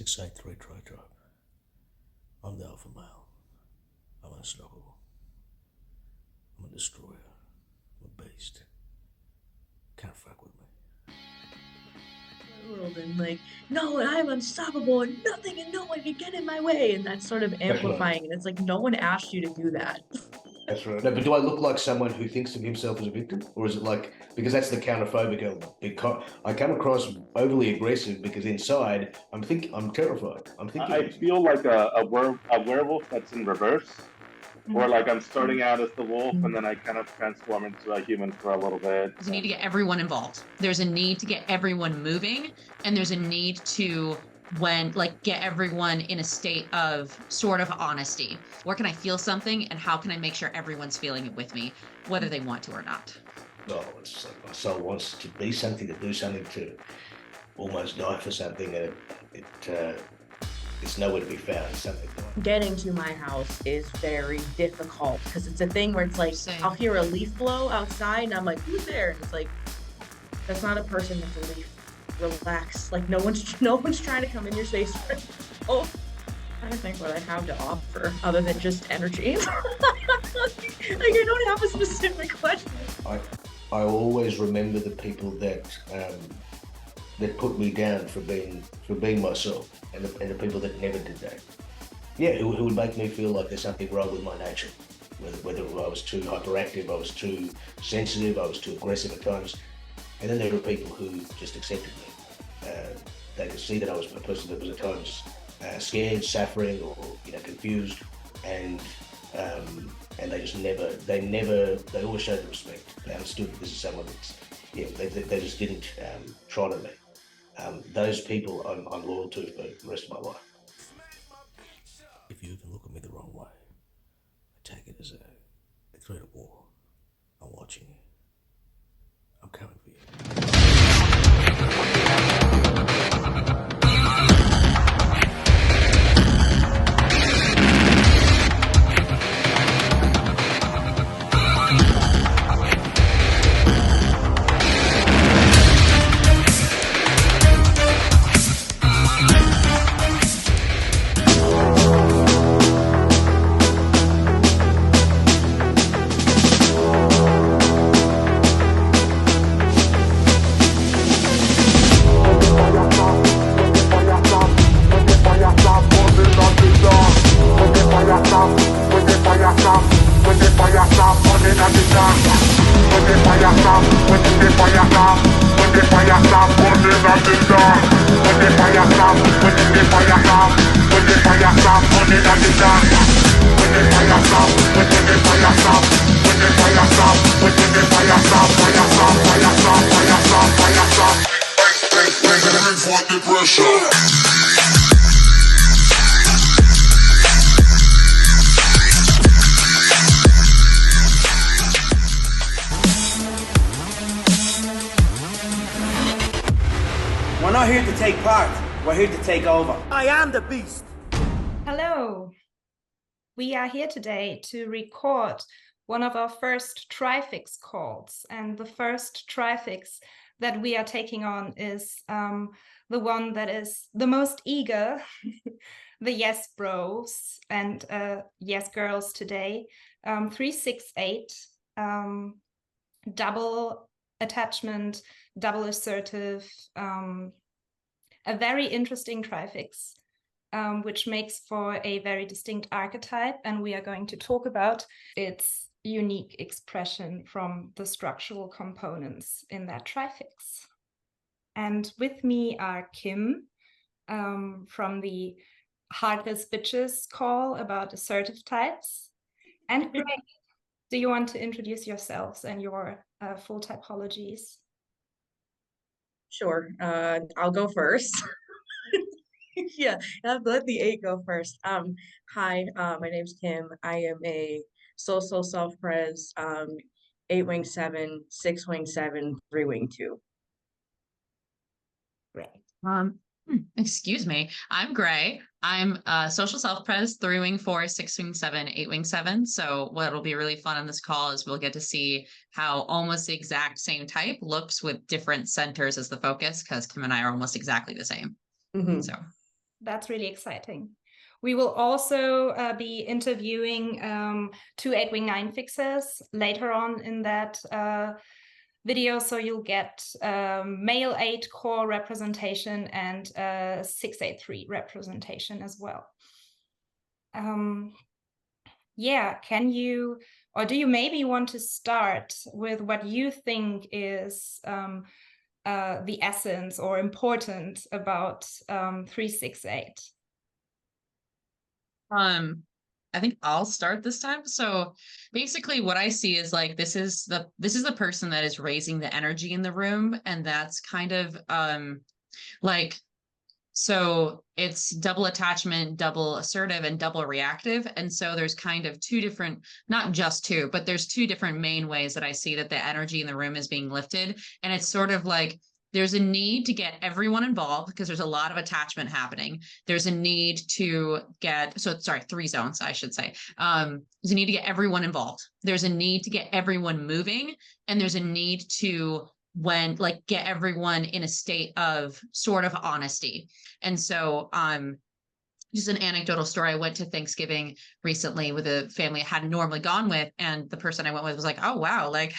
683 Triadic. I'm the alpha male. I'm unstoppable. I'm a destroyer. I'm a beast. Can't fuck with me. World and like, no, I'm unstoppable and nothing and no one can get in my way, and that's sort of amplifying. And it's like, no one asked you to do that. That's right. No, but do I look like someone who thinks of himself as a victim, or is it like, because that's the counterphobic element? Because I come across overly aggressive because inside I'm terrified. I'm thinking. I feel like a werewolf that's in reverse, or like I'm starting out as the wolf and then I kind of transform into a human for a little bit. There's a need to get everyone involved. There's a need to get everyone moving, and there's a need to get everyone in a state of sort of honesty. Where can I feel something, and how can I make sure everyone's feeling it with me, whether they want to or not? Oh, it's like my soul wants to be something, to do something, to almost die for something, and it's nowhere to be found. Something. Getting to my house is very difficult because it's a thing where it's like, Same. I'll hear a leaf blow outside and I'm like, who's there? And it's like, that's not a person, that's a leaf. Relax. Like no one's trying to come in your space. Oh, I don't think what I have to offer other than just energy. Like I don't have a specific question. I always remember the people that put me down for being myself, and the people that never did that. Yeah, who would make me feel like there's something wrong with my nature, whether I was too hyperactive, I was too sensitive, I was too aggressive at times. And then there were people who just accepted me. They could see that I was a person that was at times scared, suffering, or confused, and they just they always showed the respect. They understood that this is someone that's, they just didn't trot on me. Those people I'm loyal to for the rest of my life. If you can look at me the wrong way, I take it as a threat of war. I'm watching you. I'm coming for you. We're not here to take part, we're here to take over. I am the beast. Hello. We are here today to record one of our first Trifix calls. And the first Trifix that we are taking on is the one that is the most eager, the YESBROs and YESGirls today. 368, double attachment, double assertive, a very interesting Trifix, which makes for a very distinct archetype, and we are going to talk about its unique expression from the structural components in that Trifix. And with me are Kim from the Heartless Bitches call about assertive types, and Greg. Do you want to introduce yourselves and your full typologies? Sure. I'll go first. Yeah, I'll let the 8 go first. Hi, my name's Kim. I am a social self-pres, 8-wing 7, 6-wing 7, 3-wing 2. Right. Excuse me. I'm Gray. I'm social self-pres, 3-wing 4, 6-wing 7, 8-wing 7. So what'll be really fun on this call is we'll get to see how almost the exact same type looks with different centers as the focus, because Kim and I are almost exactly the same. Mm-hmm. So That's really exciting. We will also be interviewing 2 8-wing 9 fixers later on in that video. So you'll get male 8 core representation and 6-8-3 representation as well. Yeah, can you, or do you maybe want to start with what you think is the essence or important about 368? I think I'll start this time. So basically what I see is like this is the person that is raising the energy in the room, and that's kind of like, so it's double attachment, double assertive, and double reactive. And so there's kind of two different, not just two, but there's two different main ways that I see that the energy in the room is being lifted. And it's sort of like there's a need to get everyone involved because there's a lot of attachment happening. There's a need to get, so sorry, 3 zones, I should say. There's a need to get everyone involved. There's a need to get everyone moving. And there's a need to get everyone in a state of sort of honesty. And so just an anecdotal story. I went to Thanksgiving recently with a family I hadn't normally gone with, and the person I went with was like, oh wow, like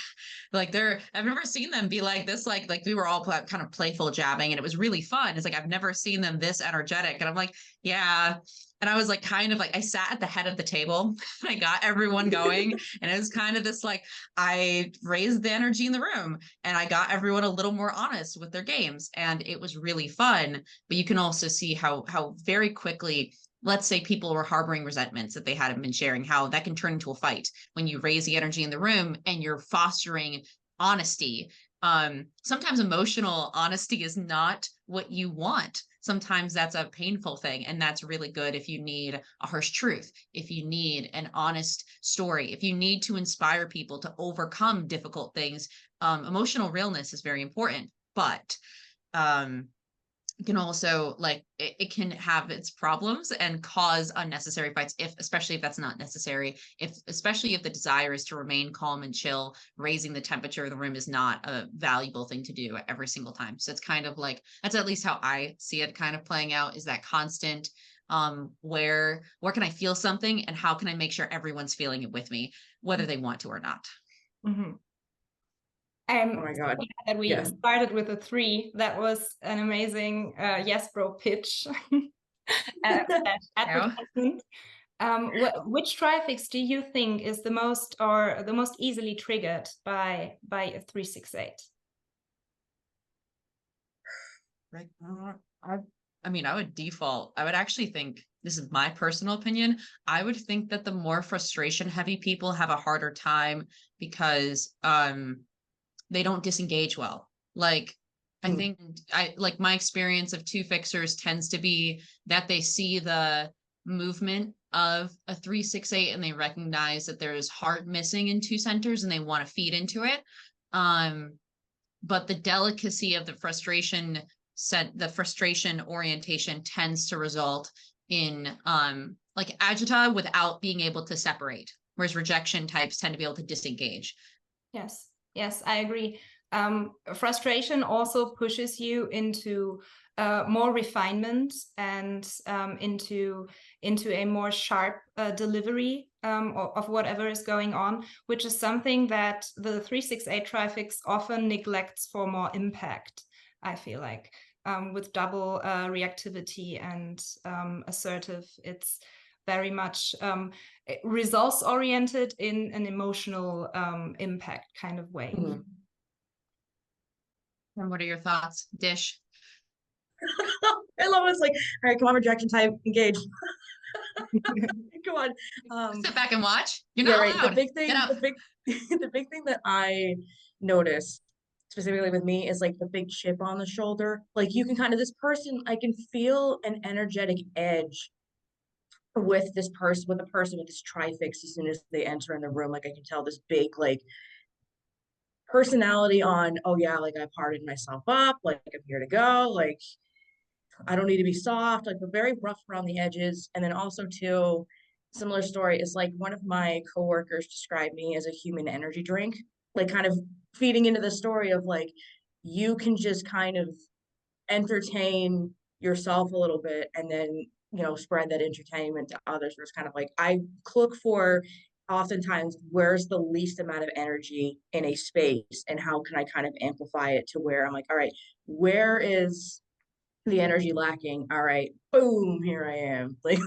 I've never seen them be like this, like we were all kind of playful jabbing, and it was really fun. It's like I've never seen them this energetic. And I'm like, yeah. And I was like, kind of like, I sat at the head of the table and I got everyone going. And it was kind of this, like, I raised the energy in the room and I got everyone a little more honest with their games. And it was really fun. But you can also see how very quickly, let's say people were harboring resentments that they hadn't been sharing, how that can turn into a fight when you raise the energy in the room and you're fostering honesty. Sometimes emotional honesty is not what you want. Sometimes that's a painful thing, and that's really good if you need a harsh truth, if you need an honest story, if you need to inspire people to overcome difficult things. Emotional realness is very important, but it can also, like, it can have its problems and cause unnecessary fights, especially if that's not necessary, especially if the desire is to remain calm and chill. Raising the temperature of the room is not a valuable thing to do every single time. So it's kind of like, that's at least how I see it kind of playing out, is that constant where can I feel something and how can I make sure everyone's feeling it with me, whether they want to or not. Oh my God. That we started with a 3. That was an amazing YESBRO pitch. Advertisement. Which trifix do you think is the most easily triggered by a 368? Right. I mean, I would actually think, this is my personal opinion, I would think that the more frustration heavy people have a harder time because they don't disengage well. Like, I think my experience of 2 fixers tends to be that they see the movement of a 368 and they recognize that there's heart missing in 2 centers and they want to feed into it. But the delicacy of the frustration orientation tends to result in like agita without being able to separate, whereas rejection types tend to be able to disengage. Yes, I agree. Frustration also pushes you into more refinement and into a more sharp delivery of whatever is going on, which is something that the 368 trifix often neglects for more impact, I feel like. With double reactivity and assertive, it's very much results oriented in an emotional impact kind of way. Mm-hmm. And what are your thoughts, Dish? I love it. It's like, all right, come on, rejection type, engage. Come on. Sit back and watch. You're not allowed. The big thing, the big thing that I noticed specifically with me is like the big chip on the shoulder. Like, you can kind of, this person, I can feel an energetic edge with this person, with this trifix as soon as they enter in the room. Like, I can tell this big, like, personality on, oh yeah, like, I've hardened myself up, like, I'm here to go, like, I don't need to be soft, like, they're very rough around the edges. And then also too, similar story is like, one of my coworkers described me as a human energy drink, like, kind of feeding into the story of like, you can just kind of entertain yourself a little bit and then, spread that entertainment to others. Where it's kind of like, I look for oftentimes where's the least amount of energy in a space and how can I kind of amplify it to where I'm like, all right, where is the energy lacking? All right, boom, here I am. Like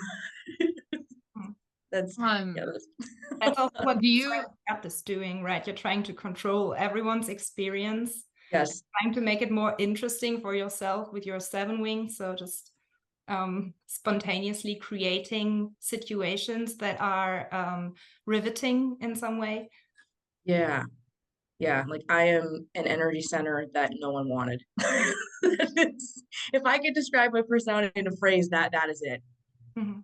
that's that's also what do you app is doing, right? You're trying to control everyone's experience. yes, Trying to make it more interesting for yourself with your 7 wings. So just spontaneously creating situations that are riveting in some way. yeah. Like I am an energy center that no one wanted. If I could describe my personality in a phrase, that is it. Mm-hmm.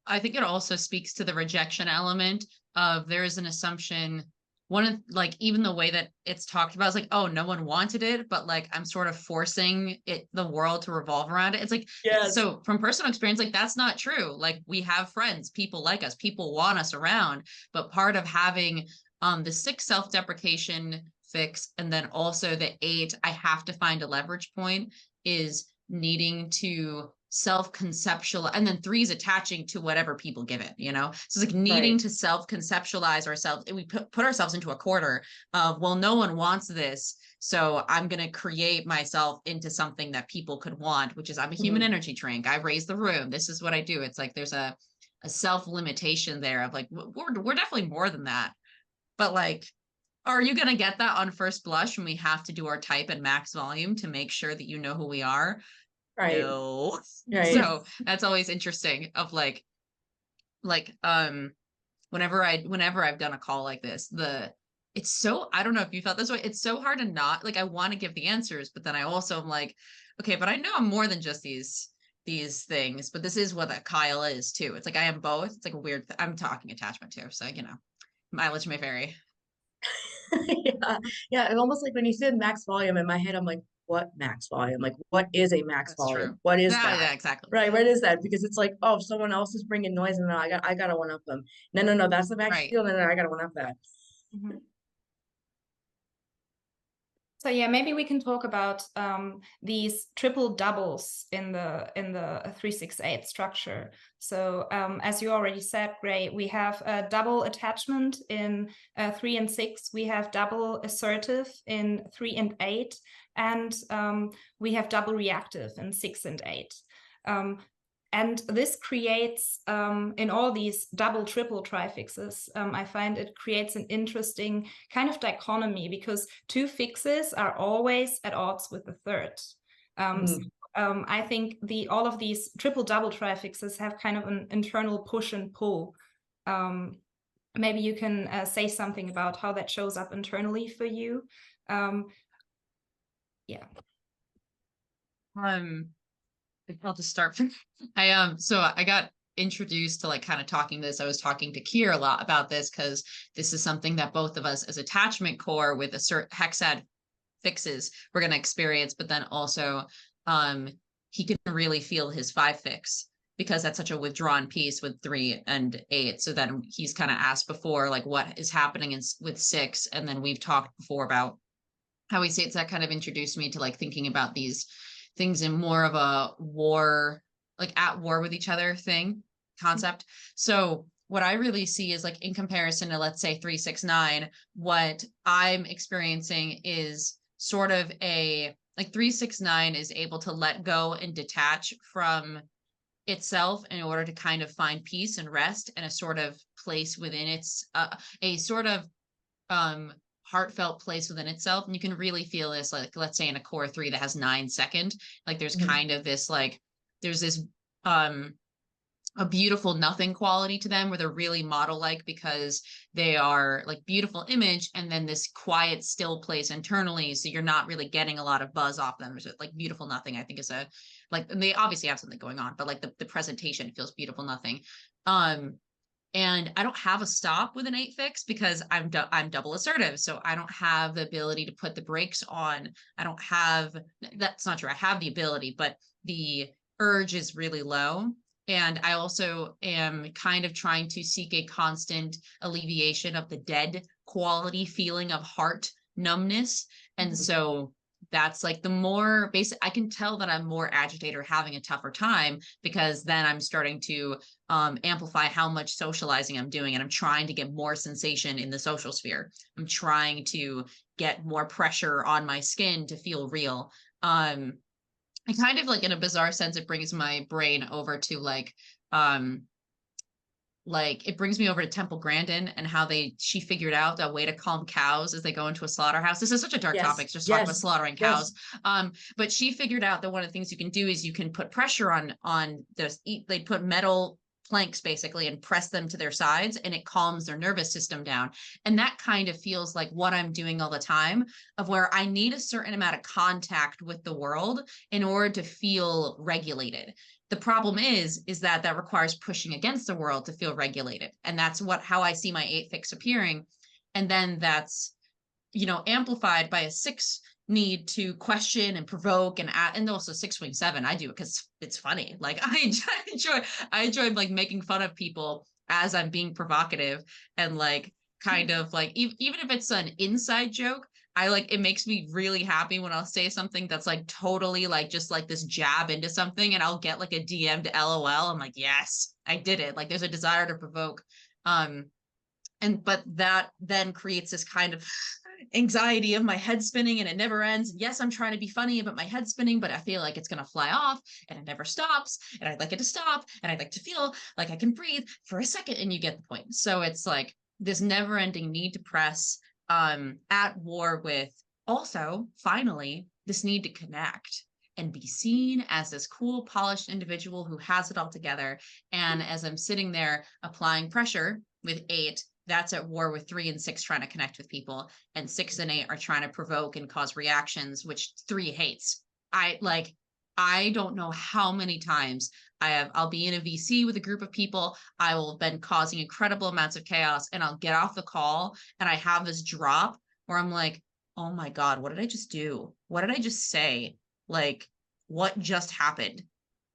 I think it also speaks to the rejection element of there is an assumption. One of like even the way that it's talked about is like, oh, no one wanted it, but like I'm sort of forcing the world to revolve around it. It's like, Yes. so from personal experience, like that's not true. Like we have friends, people like us, people want us around, but part of having the 6 self-deprecation fix and then also the 8, I have to find a leverage point, is needing to self-conceptual, and then 3 is attaching to whatever people give it, so it's like needing to self-conceptualize ourselves, and we put ourselves into a quarter of, well, no one wants this, so I'm going to create myself into something that people could want, which is I'm a human energy drink, I raise the room, this is what I do. It's like there's a self-limitation there of like we're definitely more than that, but like, are you going to get that on first blush when we have to do our type and max volume to make sure that you know who we are? Right. No. Right. So that's always interesting of like whenever I've done a call like this, it's so, I don't know if you felt this way, it's so hard to not like, I want to give the answers, but then I also am like, okay, but I know I'm more than just these things, but this is what that Kyle is too. It's like I am both. It's like a weird I'm talking attachment too, so mileage may vary. Yeah, it's almost like when you said max volume, in my head I'm like, what max volume? Like, what is a max That's volume? true. What is Yeah, that? yeah, exactly. Right, what is that? Because it's like, oh, if someone else is bringing noise, and I gotta one up them. No, that's the max Right. field, and I gotta one up that. So yeah, maybe we can talk about these triple doubles in the 368 structure. So as you already said, Gray, we have a double attachment in 3 and 6. We have double assertive in 3 and 8, and we have double reactive in 6 and 8. And this creates, in all these double, triple trifixes, I find it creates an interesting kind of dichotomy, because 2 fixes are always at odds with the third. So, I think all of these triple, double trifixes have kind of an internal push and pull. Maybe you can say something about how that shows up internally for you. Yeah. I'll just start from so I got introduced to like kind of talking this. I was talking to Kier a lot about this because this is something that both of us as attachment core with hexad fixes we're going to experience, but then also he can really feel his 5 fix because that's such a withdrawn piece with 3 and 8. So then he's kind of asked before like what is happening with 6, and then we've talked before about how he states that kind of introduced me to like thinking about these things in more of a war, like at war with each other concept. So what I really see is like in comparison to, let's say 369, what I'm experiencing is sort of like 369 is able to let go and detach from itself in order to kind of find peace and rest and a sort of place within a sort of heartfelt place within itself. And you can really feel this, like, let's say in a core 3 that has 9 second, like there's kind of this, like, there's this, a beautiful nothing quality to them where they're really model-like because they are like beautiful image and then this quiet, still place internally. So you're not really getting a lot of buzz off them. There's like beautiful nothing, I think is and they obviously have something going on, but like the presentation feels beautiful nothing. And I don't have a stop with an 8 fix because I'm double assertive. So I don't have the ability to put the brakes on. That's not true. I have the ability, but the urge is really low. And I also am kind of trying to seek a constant alleviation of the dead quality feeling of heart numbness. And so that's like the more basic, I can tell that I'm more agitated or having a tougher time, because then I'm starting to amplify how much socializing I'm doing, and I'm trying to get more sensation in the social sphere. I'm trying to get more pressure on my skin to feel real. I kind of like, in a bizarre sense, it brings my brain over to like it brings me over to Temple Grandin and how she figured out a way to calm cows as they go into a slaughterhouse. This is such a dark topic, just talk about slaughtering cows. But she figured out that one of the things you can do is you can put pressure on those, they put metal planks basically and press them to their sides, and it calms their nervous system down. And that kind of feels like what I'm doing all the time, of where I need a certain amount of contact with the world in order to feel regulated. The problem is that requires pushing against the world to feel regulated. And that's how I see my 8 fix appearing. And then that's, amplified by a 6 need to question and provoke, and also 6 wing 7. I do it because it's funny. Like I enjoy like making fun of people as I'm being provocative, and like kind of like, even if it's an inside joke, it makes me really happy when I'll say something that's like totally like just like this jab into something, and I'll get like a DM to LOL. I'm like, yes, I did it. Like there's a desire to provoke. But that then creates this kind of anxiety of my head spinning, and it never ends. Yes, I'm trying to be funny, but my head's spinning, but I feel like it's going to fly off, and it never stops. And I'd like it to stop, and I'd like to feel like I can breathe for a second, and you get the point. So it's like this never ending need to press, at war with also finally this need to connect and be seen as this cool, polished individual who has it all together. And as I'm sitting there applying pressure with 8, that's at war with 3 and 6 trying to connect with people, and 6 and 8 are trying to provoke and cause reactions, which 3 hates. I don't know how many times I'll be in a VC with a group of people. I will have been causing incredible amounts of chaos, and I'll get off the call and I have this drop where I'm like, oh my God, what did I just do? What did I just say? Like, what just happened?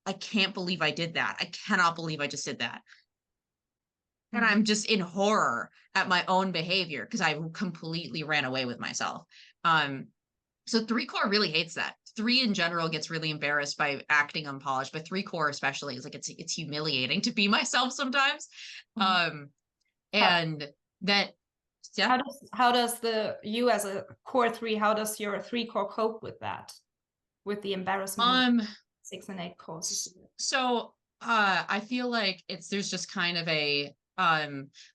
I can't believe I did that. I cannot believe I just did that. And I'm just in horror at my own behavior because I completely ran away with myself. So 3 core really hates that. 3 in general gets really embarrassed by acting unpolished, but 3 core especially is like, it's humiliating to be myself sometimes. And that, yeah. How does you as a core 3, how does your 3 core cope with that? With the embarrassment 6 and 8 cores? So I feel like there's just kind of a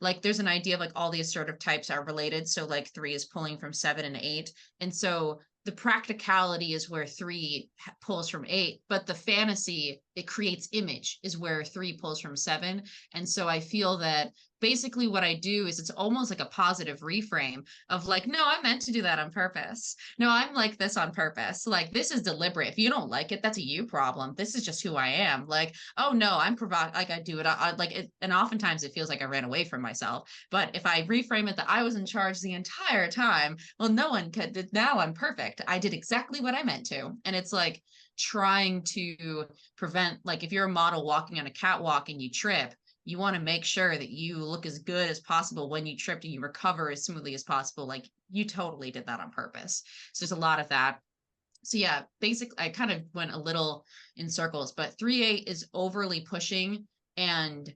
like there's an idea of like all the assertive types are related. So like 3 is pulling from 7 and 8. And so the practicality is where 3 pulls from 8, but the fantasy, it creates image, is where 3 pulls from 7. And so I feel that basically what I do is it's almost like a positive reframe of like, no, I meant to do that on purpose. No, I'm like this on purpose. Like, this is deliberate. If you don't like it, that's a you problem. This is just who I am. Like, oh no, I'm like I do it. And oftentimes it feels like I ran away from myself. But if I reframe it that I was in charge the entire time, well, no one could. Now I'm perfect. I did exactly what I meant to. And it's like trying to prevent, like if you're a model walking on a catwalk and you trip, you want to make sure that you look as good as possible when you tripped and you recover as smoothly as possible. Like you totally did that on purpose. So there's a lot of that. So yeah, basically I kind of went a little in circles, but 3-8 is overly pushing, and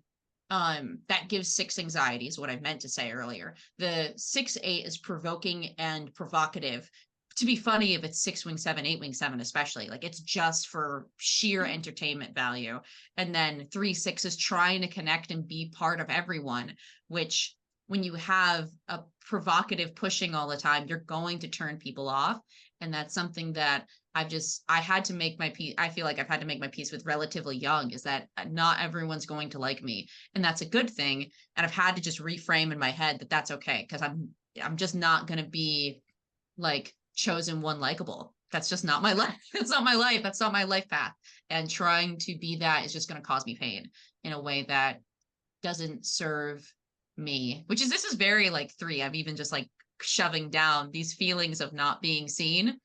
that gives 6 anxiety is what I meant to say earlier. The 6-8 is provoking and provocative to be funny if it's 6 wing 7, 8 wing 7, especially. Like it's just for sheer entertainment value. And then 3-6 is trying to connect and be part of everyone, which when you have a provocative pushing all the time, you're going to turn people off. And that's something that I had to make my peace. I feel like I've had to make my peace with relatively young, is that not everyone's going to like me. And that's a good thing. And I've had to just reframe in my head that that's okay. Cause I'm just not going to be like chosen one likable. That's just not my life. It's not my life. That's not my life path. And trying to be that is just going to cause me pain in a way that doesn't serve me, this is very like 3. I'm even just like shoving down these feelings of not being seen,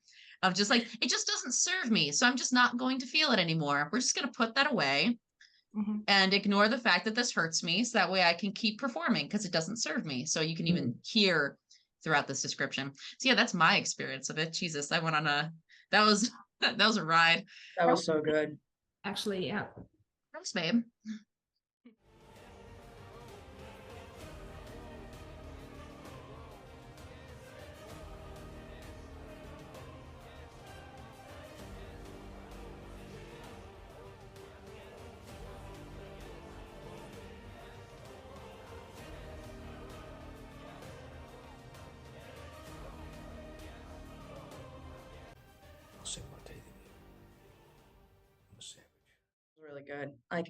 of just like, it just doesn't serve me. So I'm just not going to feel it anymore. We're just going to put that away and ignore the fact that this hurts me. So that way I can keep performing because it doesn't serve me. So you can even hear throughout this description. So yeah, that's my experience of it. Jesus, I went on a That was a ride. That was so good. Actually, yeah. Thanks, babe. I'll sink my teeth in you. I'm a savage. Really good. Like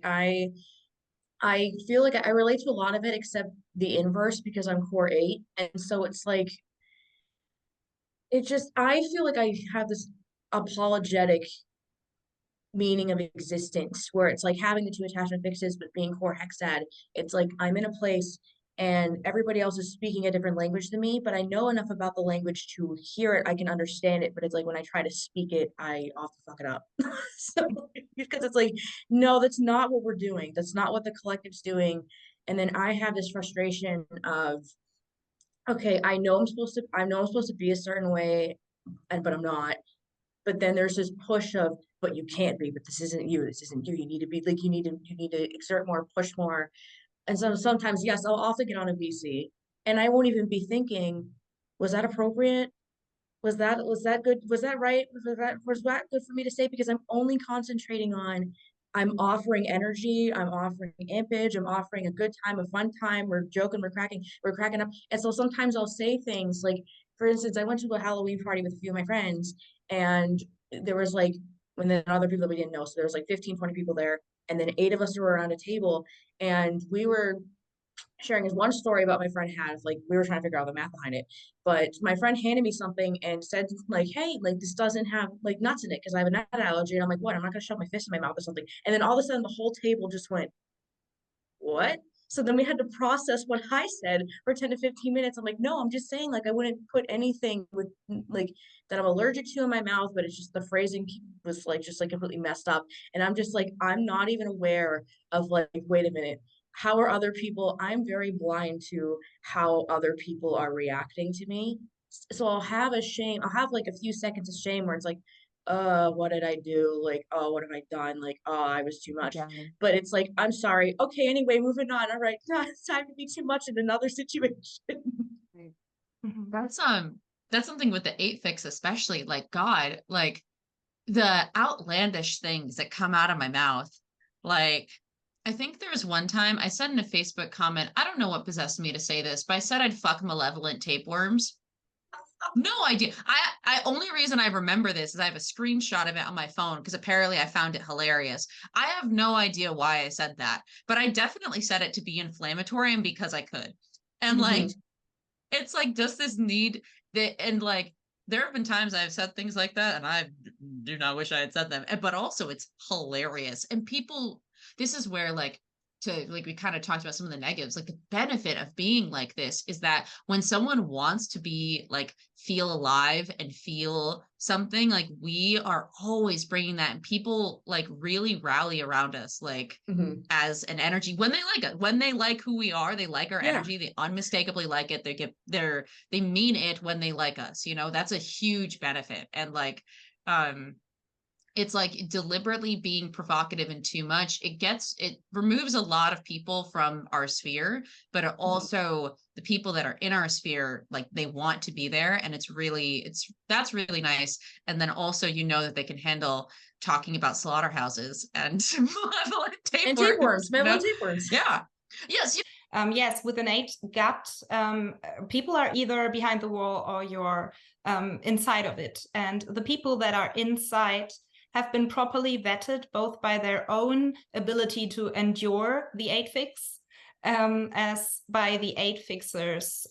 I feel like I relate to a lot of it except the inverse because I'm core 8. And so it's like I feel like I have this apologetic meaning of existence where it's like having the 2 attachment fixes but being core hexad. It's like I'm in a place and everybody else is speaking a different language than me, but I know enough about the language to hear it, I can understand it, but it's like when I try to speak it, I often fuck it up. So because it's like, no, that's not what we're doing. That's not what the collective's doing. And then I have this frustration of, okay, I know I'm supposed to be a certain way, but I'm not. But then there's this push of, but you can't be, but this isn't you, you need to be like, you need to exert more, push more. And so sometimes, yes, I'll often get on a VC and I won't even be thinking, was that appropriate? Was that good? Was that right? Was that good for me to say? Because I'm only concentrating on, I'm offering energy, I'm offering ampage, I'm offering a good time, a fun time, we're joking, we're cracking up. And so sometimes I'll say things like, for instance, I went to a Halloween party with a few of my friends and there was like, when then other people that we didn't know. So there was like 15, 20 people there. And then 8 of us were around a table and we were sharing is one story about my friend had, like we were trying to figure out the math behind it, but my friend handed me something and said like, hey, like this doesn't have like nuts in it because I have a nut allergy. And I'm like, what? I'm not gonna shove my fist in my mouth or something. And then all of a sudden the whole table just went, what? So then we had to process what I said for 10 to 15 minutes. I'm like, no, I'm just saying like I wouldn't put anything with like that I'm allergic to in my mouth, but it's just the phrasing was like just like completely messed up. And I'm just like, I'm not even aware of like, wait a minute, how are other people? I'm very blind to how other people are reacting to me. So I'll have like a few seconds of shame where it's like, what did I do? Like, oh, what have I done? Like, oh, I was too much. But it's like, I'm sorry. Okay, anyway, moving on. All right, it's time to be too much in another situation. That's something with the 8 fix, especially like God, like the outlandish things that come out of my mouth. Like, I think there was one time I said in a Facebook comment, I don't know what possessed me to say this, but I said I'd fuck malevolent tapeworms. No idea. I only reason I remember this is I have a screenshot of it on my phone because apparently I found it hilarious. I have no idea why I said that, but I definitely said it to be inflammatory and because I could. And like, it's like just this need that, and like, there have been times I've said things like that and I do not wish I had said them, but also it's hilarious. And people, this is where like, we kind of talked about some of the negatives, like the benefit of being like this is that when someone wants to be like feel alive and feel something, like we are always bringing that, and people like really rally around us like as an energy when they like it, when they like who we are, they like our energy, they unmistakably like it, they mean it when they like us, you know. That's a huge benefit. And like it's like deliberately being provocative and too much, it removes a lot of people from our sphere, but it also the people that are in our sphere, like they want to be there, and that's really nice. And then also, you know, that they can handle talking about slaughterhouses and malevolent tapeworms. Yeah. Yes. Yes, with an 8 gut, people are either behind the wall or you're inside of it. And the people that are inside have been properly vetted both by their own ability to endure the 8 fix as by the 8 fixers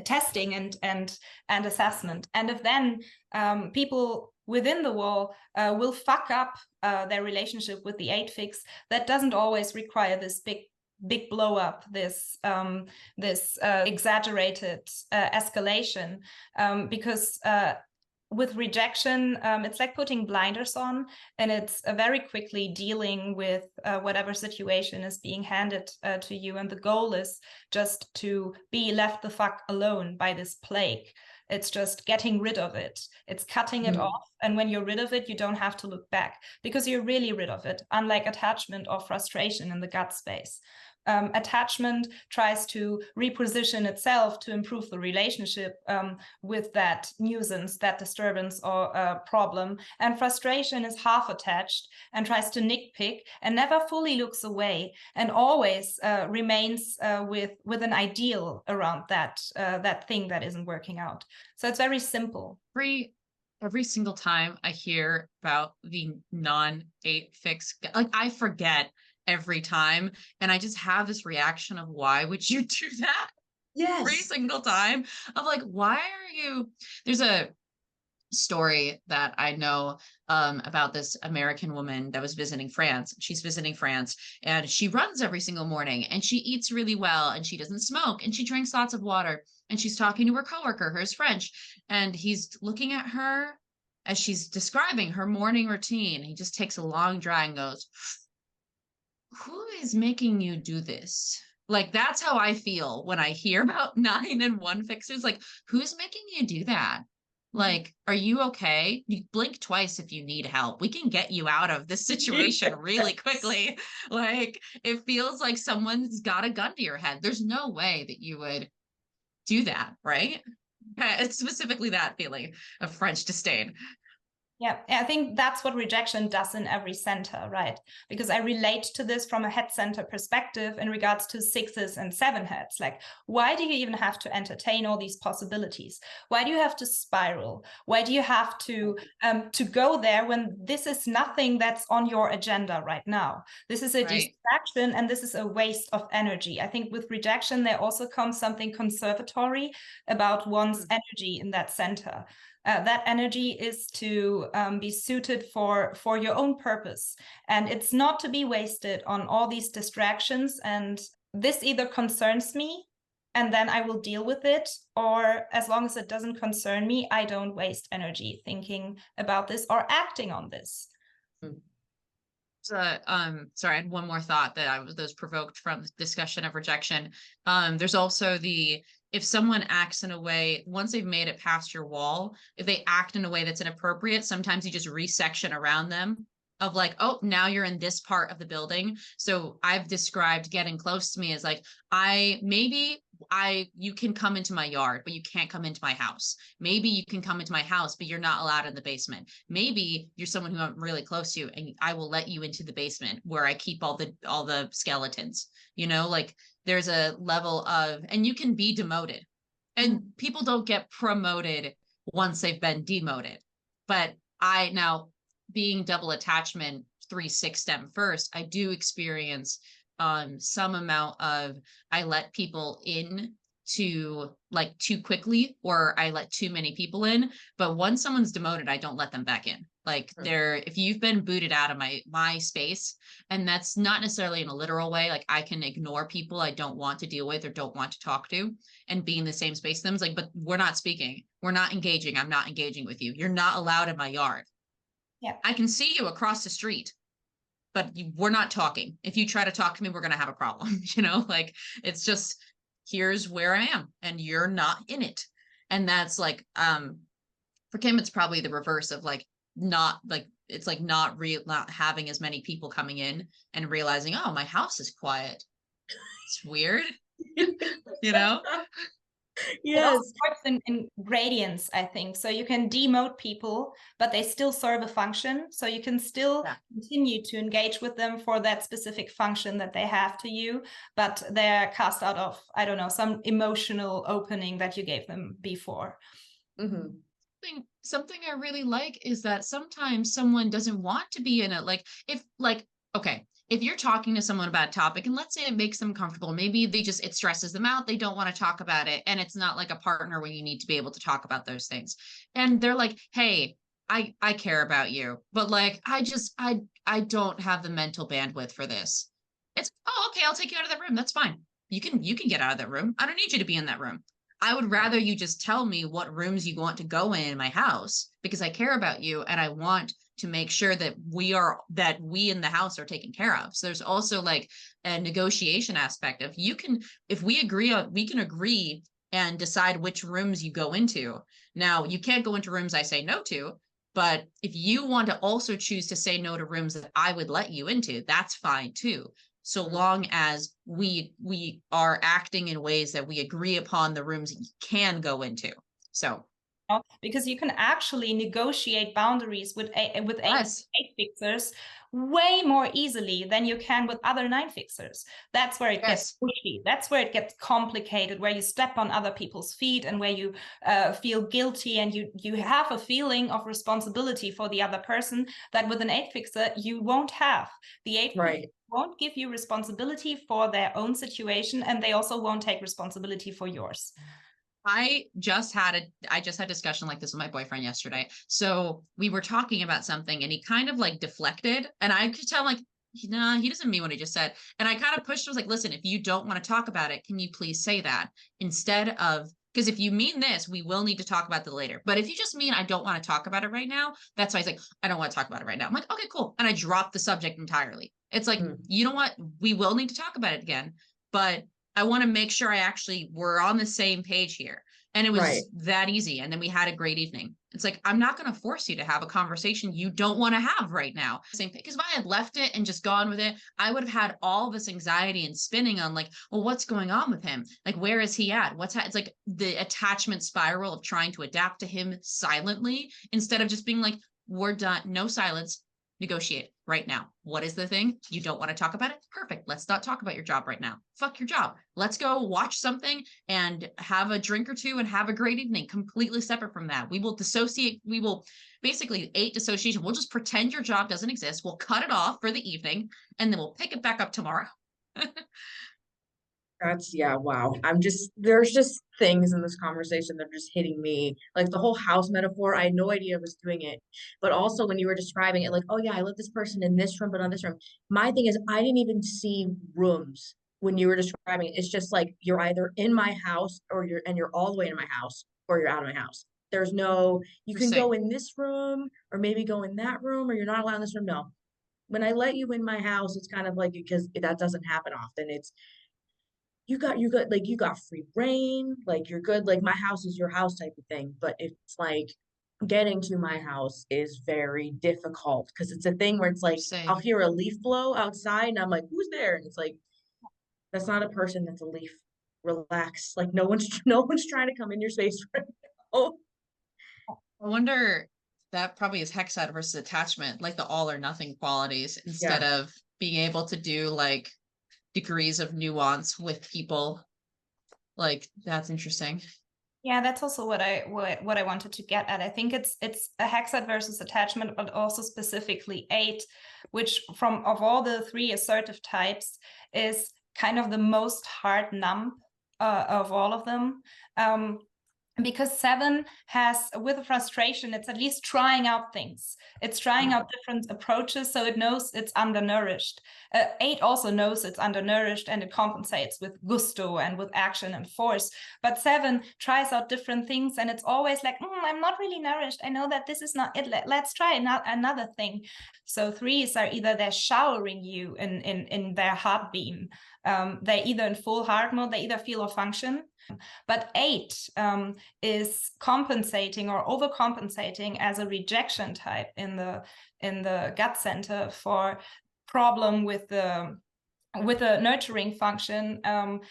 testing and assessment. And if then people within the wall will fuck up their relationship with the 8 fix, that doesn't always require this big blow up, this exaggerated escalation, because with rejection, it's like putting blinders on, and it's very quickly dealing with whatever situation is being handed to you. And the goal is just to be left the fuck alone by this plague. It's just getting rid of it. It's cutting it off. And when you're rid of it, you don't have to look back because you're really rid of it, unlike attachment or frustration in the gut space. Attachment tries to reposition itself to improve the relationship with that nuisance, that disturbance or problem. And frustration is half attached and tries to nitpick and never fully looks away and always remains with an ideal around that thing that isn't working out. So it's very simple. Every single time I hear about the non-8 fix, like I forget every time, and I just have this reaction of, why would you do that? Yes. Every single time of like, why are you? There's a story that I know about this American woman that was visiting France. She's visiting France and she runs every single morning and she eats really well and she doesn't smoke and she drinks lots of water, and she's talking to her coworker, who's French, and he's looking at her as she's describing her morning routine. He just takes a long dry and goes, who is making you do this? Like, that's how I feel when I hear about 9 and 1 fixers. Like, who's making you do that? Like, are you okay? You blink twice if you need help. We can get you out of this situation really quickly. Like, it feels like someone's got a gun to your head. There's no way that you would do that, right? It's specifically that feeling of French disdain. Yeah, I think that's what rejection does in every center, right? Because I relate to this from a head center perspective in regards to 6s and 7 heads. Like, why do you even have to entertain all these possibilities? Why do you have to spiral? Why do you have to go there when this is nothing that's on your agenda right now? This is a distraction and this is a waste of energy. I think with rejection, there also comes something conservatory about one's energy in that center. That energy is to be suited for your own purpose. And it's not to be wasted on all these distractions. And this either concerns me and then I will deal with it, or as long as it doesn't concern me, I don't waste energy thinking about this or acting on this. Sorry, I had one more thought that was provoked from the discussion of rejection. There's also if someone acts in a way, once they've made it past your wall, if they act in a way that's inappropriate, sometimes you just resection around them of like, oh, now you're in this part of the building. So I've described getting close to me as like, you can come into my yard, but you can't come into my house. Maybe you can come into my house, but you're not allowed in the basement. Maybe you're someone who I'm really close to, and I will let you into the basement where I keep all the skeletons, like there's a level of, and you can be demoted, and people don't get promoted once they've been demoted. But now being double attachment 3-6 stem first, I do experience some amount of, I let people in too quickly, or I let too many people in. But once someone's demoted, I don't let them back in. Like if you've been booted out of my space, and that's not necessarily in a literal way, like I can ignore people I don't want to deal with or don't want to talk to and be in the same space with them. It's like, but we're not speaking, we're not engaging, I'm not engaging with you. You're not allowed in my yard. Yeah, I can see you across the street, but we're not talking. If you try to talk to me, we're going to have a problem. Like, it's just, here's where I am and you're not in it. And that's like, for Kim, it's probably the reverse of like, not having as many people coming in and realizing, oh, my house is quiet. It's weird. It also works in gradients, I think. So you can demote people, but they still serve a function. So you can still continue to engage with them for that specific function that they have to you, but they're cast out of, I don't know, some emotional opening that you gave them before. Mm-hmm. Something I really like is that sometimes someone doesn't want to be in it. Like, if you're talking to someone about a topic and let's say it makes them comfortable, maybe it stresses them out. They don't want to talk about it. And it's not like a partner where you need to be able to talk about those things. And they're like, hey, I care about you, but like, I don't have the mental bandwidth for this. It's, oh, okay, I'll take you out of that room. That's fine. You can get out of that room. I don't need you to be in that room. I would rather you just tell me what rooms you want to go in my house, because I care about you and I want to make sure that we in the house are taken care of. So there's also like a negotiation aspect of we can agree and decide which rooms you go into. Now, you can't go into rooms I say no to, but if you want to also choose to say no to rooms that I would let you into, that's fine too. So long as we are acting in ways that we agree upon the rooms that you can go into. So because you can actually negotiate boundaries with yes. eight fixers way more easily than you can with other 9 fixers. That's where it gets pushy. That's where it gets complicated, where you step on other people's feet and where you feel guilty, and you have a feeling of responsibility for the other person that with an 8 fixer you won't have. The 8 fixer won't give you responsibility for their own situation, and they also won't take responsibility for yours. I just had discussion like this with my boyfriend yesterday. So we were talking about something and he kind of like deflected, and I could tell like, nah, he doesn't mean what he just said. And I kind of pushed, was like, listen, if you don't want to talk about it, can you please say that instead of, because if you mean this, we will need to talk about it later. But if you just mean I don't want to talk about it right now, that's why he's like, I don't want to talk about it right now. I'm like, okay, cool. And I dropped the subject entirely. It's like, you know what? We will need to talk about it again, but I want to make sure we're on the same page here. And it was that easy. And then we had a great evening. It's like, I'm not going to force you to have a conversation you don't want to have right now. Same thing. Because if I had left it and just gone with it, I would have had all this anxiety and spinning on like, well, what's going on with him? Like, where is he at? It's like the attachment spiral of trying to adapt to him silently instead of just being like, we're done. No silence. Negotiate right now. What is the thing? You don't want to talk about it? Perfect. Let's not talk about your job right now. Fuck your job. Let's go watch something and have a drink or two and have a great evening. Completely separate from that. We will dissociate. We will basically 8 dissociation. We'll just pretend your job doesn't exist. We'll cut it off for the evening and then we'll pick it back up tomorrow. Wow. There's just things in this conversation that are just hitting me. Like the whole house metaphor, I had no idea I was doing it. But also when you were describing it, like, oh yeah, I let this person in this room, but on this room. My thing is, I didn't even see rooms when you were describing it. It's just like you're either in my house or you're all the way in my house or you're out of my house. There's no, you can go in this room or maybe go in that room, or you're not allowed in this room. No. When I let you in my house, it's kind of like, because that doesn't happen often. It's, you got free reign, like you're good, like my house is your house type of thing. But it's like getting to my house is very difficult because it's a thing where it's like I'll hear a leaf blow outside and I'm like, who's there? And it's like, that's not a person, that's a leaf. Relax. Like no one's trying to come in your space right now. I wonder, that probably is Hexad versus attachment, like the all or nothing qualities, instead of being able to do like degrees of nuance with people. Like that's interesting. Yeah, that's also what I wanted to get at. I think it's a Hexad versus attachment, but also specifically 8, which of all the 3 assertive types is kind of the most hard numb of all of them. Because 7 has, with frustration, it's at least trying out things. It's trying out different approaches, so it knows it's undernourished. 8 also knows it's undernourished, and it compensates with gusto and with action and force. But 7 tries out different things, and it's always like, I'm not really nourished. I know that this is not it. Let's try another thing. So 3s are either they're showering you in their heart beam. They're either in full heart mode, they either feel or function. But 8 is compensating or overcompensating as a rejection type in the gut center for problem with the nurturing function,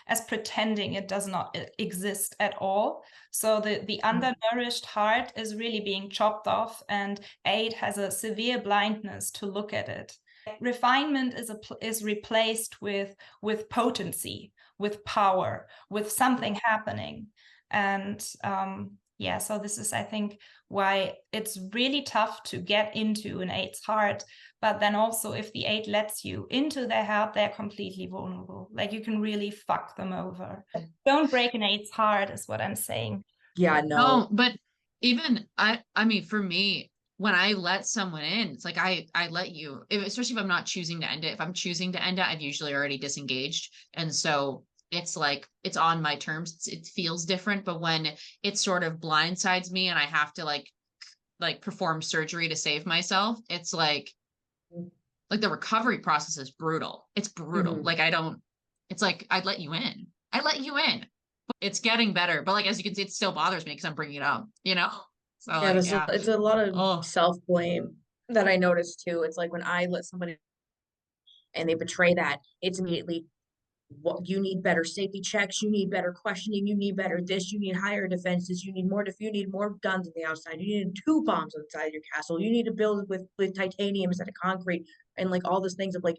as pretending it does not exist at all. So the undernourished heart is really being chopped off, and 8 has a severe blindness to look at it. Refinement is replaced with potency, with power, with something happening. And so this is, I think, why it's really tough to get into an 8's heart. But then also, if the 8 lets you into their heart, they're completely vulnerable. Like you can really fuck them over. Don't break an 8's heart is what I'm saying. Yeah, no. But even I mean, for me, when I let someone in, it's like I let you, especially if I'm not choosing to end it. If I'm choosing to end it, I've usually already disengaged. And so it's like, it's on my terms. It feels different. But when it sort of blindsides me and I have to like perform surgery to save myself, it's like the recovery process is brutal. It's brutal. Like it's like, I let you in. It's getting better, but like as you can see, it still bothers me because I'm bringing it up, you know. So Yeah, like, it's a lot of oh self-blame that I noticed too. It's like when I let somebody and they betray that, it's immediately what you need better safety checks, you need better questioning, you need better this, you need higher defenses, you need more guns on the outside, you need 2 bombs inside your castle, you need to build with titanium instead of concrete, and like all these things of like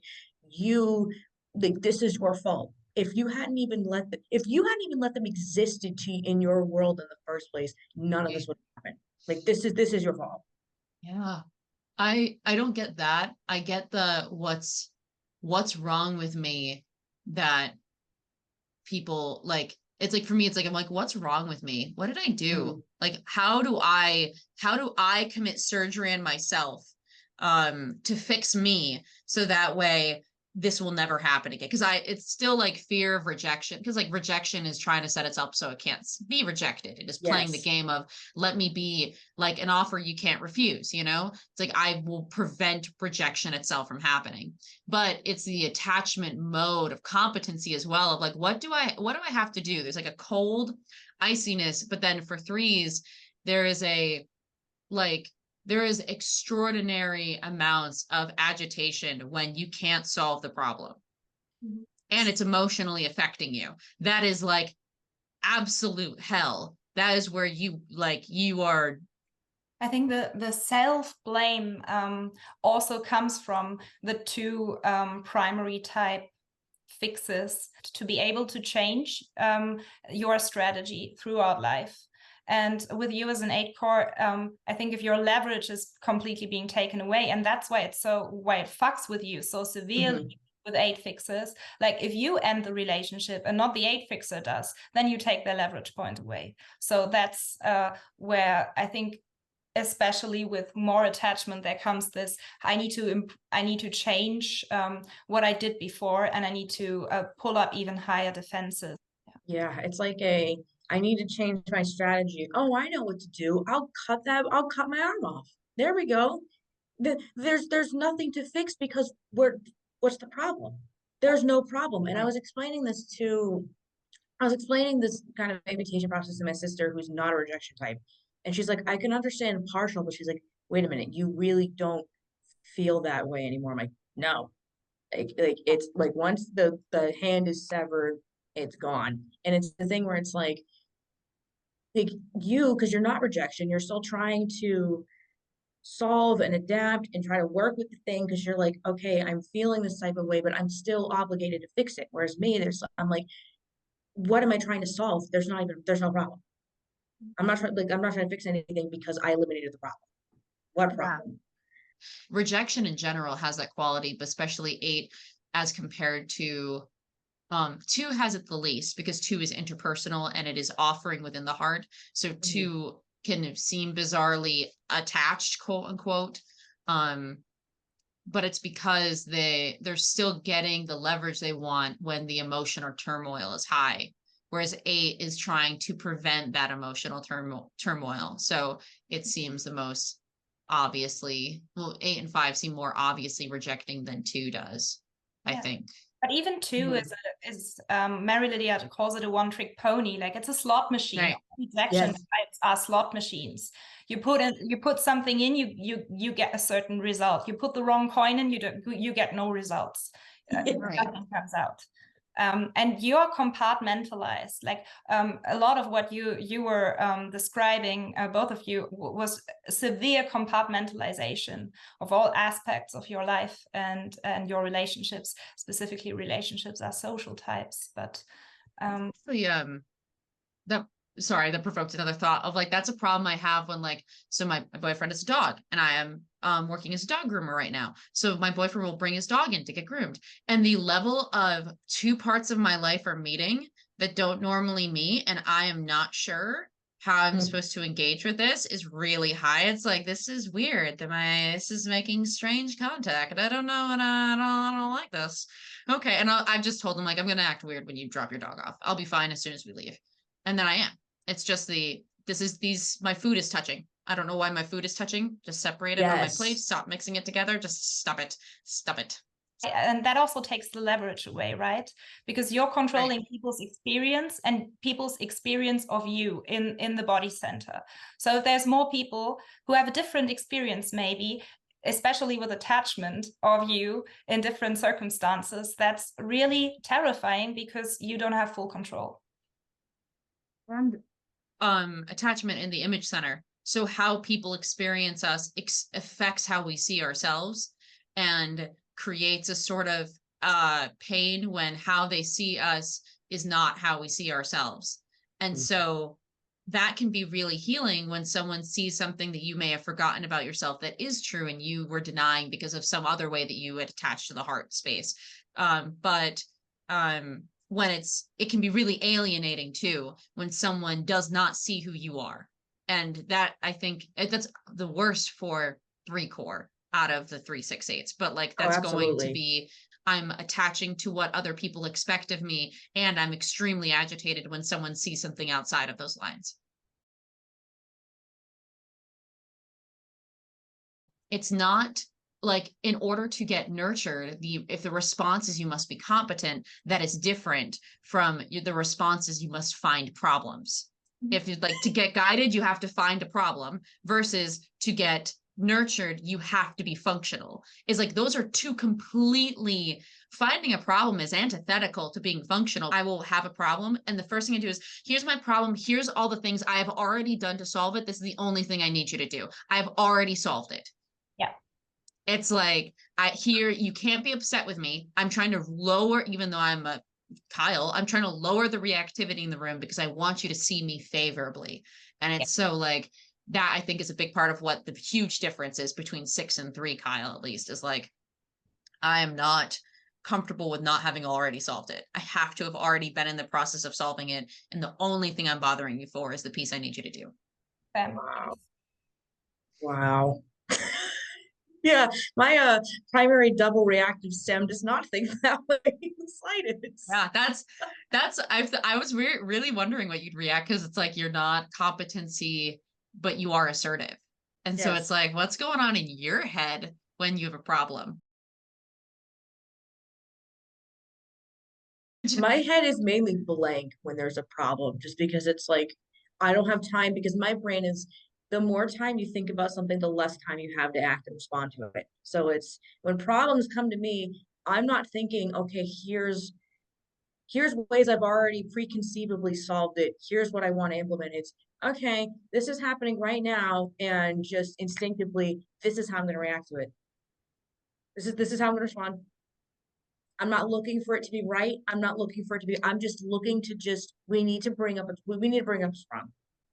you like this is your fault. If you hadn't even let them exist in your world in the first place, none of this would happen. Like this is your fault. yeah. I don't get that. I get the what's wrong with me that people like it's like for me it's like I'm like what's wrong with me? What did I do? Like how do I commit surgery on myself to fix me so that way this will never happen again? Because it's still like fear of rejection, because like rejection is trying to set itself so it can't be rejected. It is playing the Yes. game of let me be like an offer you can't refuse, you know? It's like I will prevent rejection itself from happening. But it's the attachment mode of competency as well of like what do I have to do? There's like a cold iciness, but then for threes there is extraordinary amounts of agitation when you can't solve the problem and it's emotionally affecting you. That is like absolute hell. That is where you are. I think the self-blame also comes from the 2 primary type fixes to be able to change your strategy throughout life. And with you as an 8 core, I think if your leverage is completely being taken away, and that's why it fucks with you so severely with 8 fixes. Like if you end the relationship and not the 8 fixer does, then you take their leverage point away. So that's where I think, especially with more attachment, there comes this I need to change what I did before, and I need to pull up even higher defenses. Yeah, it's like I need to change my strategy. Oh, I know what to do. I'll cut my arm off. There we go. There's nothing to fix because what's the problem? There's no problem. And I was explaining this kind of invitation process to my sister who's not a rejection type. And she's like, I can understand partial, but she's like, wait a minute, you really don't feel that way anymore. I'm like, no. Like it's like once the hand is severed, it's gone. And it's the thing where it's like you, because you're not rejection, you're still trying to solve and adapt and try to work with the thing because you're like, okay, I'm feeling this type of way, but I'm still obligated to fix it. Whereas me, I'm like, what am I trying to solve? There's no problem. I'm not trying to fix anything because I eliminated the problem. What problem? Rejection in general has that quality, but especially 8 as compared to 2 has it the least because 2 is interpersonal and it is offering within the heart. So 2 can seem bizarrely attached, quote unquote. But it's because they're still getting the leverage they want when the emotion or turmoil is high. Whereas 8 is trying to prevent that emotional turmoil. So it seems the most obviously, 8 and 5 seem more obviously rejecting than 2 does, I think. But even 2 is Mary Lydia calls it a one-trick pony. Like it's a slot machine. Right. Rejection types are slot machines. You put something in, you get a certain result. You put the wrong coin in, you get no results. Nothing comes out. And you're compartmentalized. Like a lot of what you were describing, both of you, was severe compartmentalization of all aspects of your life and your relationships. Specifically, relationships are social types. But that provoked another thought of like that's a problem I have when like so my boyfriend is a dog and I am working as a dog groomer right now. So my boyfriend will bring his dog in to get groomed. And the level of 2 parts of my life are meeting that don't normally meet, and I am not sure how I'm supposed to engage with this is really high. It's like this is weird. This is making strange contact. And I don't know, and I don't like this. Okay, and I've just told him like I'm gonna act weird when you drop your dog off. I'll be fine as soon as we leave. And then I am. It's just my food is touching. I don't know why my food is touching. Just separate it on my plate. Stop mixing it together. Just stop it. Stop it. And that also takes the leverage away, right? Because you're controlling people's experience and people's experience of you in the body center. So if there's more people who have a different experience, maybe, especially with attachment of you in different circumstances, that's really terrifying because you don't have full control. And attachment in the image center. So how people experience us affects how we see ourselves, and creates a sort of pain when how they see us is not how we see ourselves. And so that can be really healing when someone sees something that you may have forgotten about yourself that is true and you were denying because of some other way that you had attached to the heart space. But when it can be really alienating too when someone does not see who you are. And that, I think that's the worst for 3 core out of the 3, 6, 8s. But like, that's going to be, I'm attaching to what other people expect of me, and I'm extremely agitated when someone sees something outside of those lines. It's not like, in order to get nurtured, if the response is you must be competent, that is different from the response is you must find problems. If you'd like to get guided, you have to find a problem, versus to get nurtured, you have to be functional. Is like, those are two completely, finding a problem is antithetical to being functional. I will have a problem, and the first thing I do is, here's my problem, here's all the things I have already done to solve it, this is the only thing I need you to do. I've already solved it. Yeah. It's like, you can't be upset with me. I'm trying to lower, even though I'm a Kyle, I'm trying to lower the reactivity in the room because I want you to see me favorably. And it's so like, that I think is a big part of what the huge difference is between 6 and 3, Kyle, at least, is like, I am not comfortable with not having already solved it. I have to have already been in the process of solving it. And the only thing I'm bothering you for is the piece I need you to do. Wow. Wow. Yeah, my primary double reactive stem does not think that way in the slightest. Yeah, I was really wondering what you'd react, because it's like, you're not competency, but you are assertive. And so it's like, what's going on in your head when you have a problem? My head is mainly blank when there's a problem, just because it's like, I don't have time, because my brain is, the more time you think about something, the less time you have to act and respond to it. So it's, when problems come to me, I'm not thinking, okay, here's ways I've already preconceivably solved it. Here's what I want to implement. It's, okay, this is happening right now, and just instinctively, this is how I'm going to react to it. This is how I'm going to respond. I'm not looking for it to be right. I'm not looking for it to be, I'm just looking to we need to bring up what's wrong.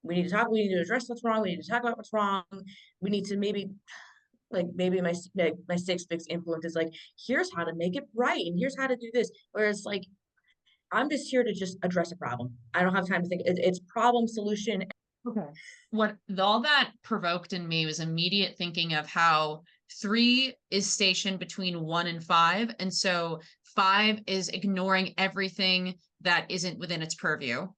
We need to address what's wrong. We need to talk about what's wrong. We need to maybe my 6 fix influence is like, here's how to make it right, and here's how to do this. Whereas like, I'm just here to just address a problem. I don't have time to think. It's problem solution. Okay. What all that provoked in me was immediate thinking of how 3 is stationed between 1 and 5. And so 5 is ignoring everything that isn't within its purview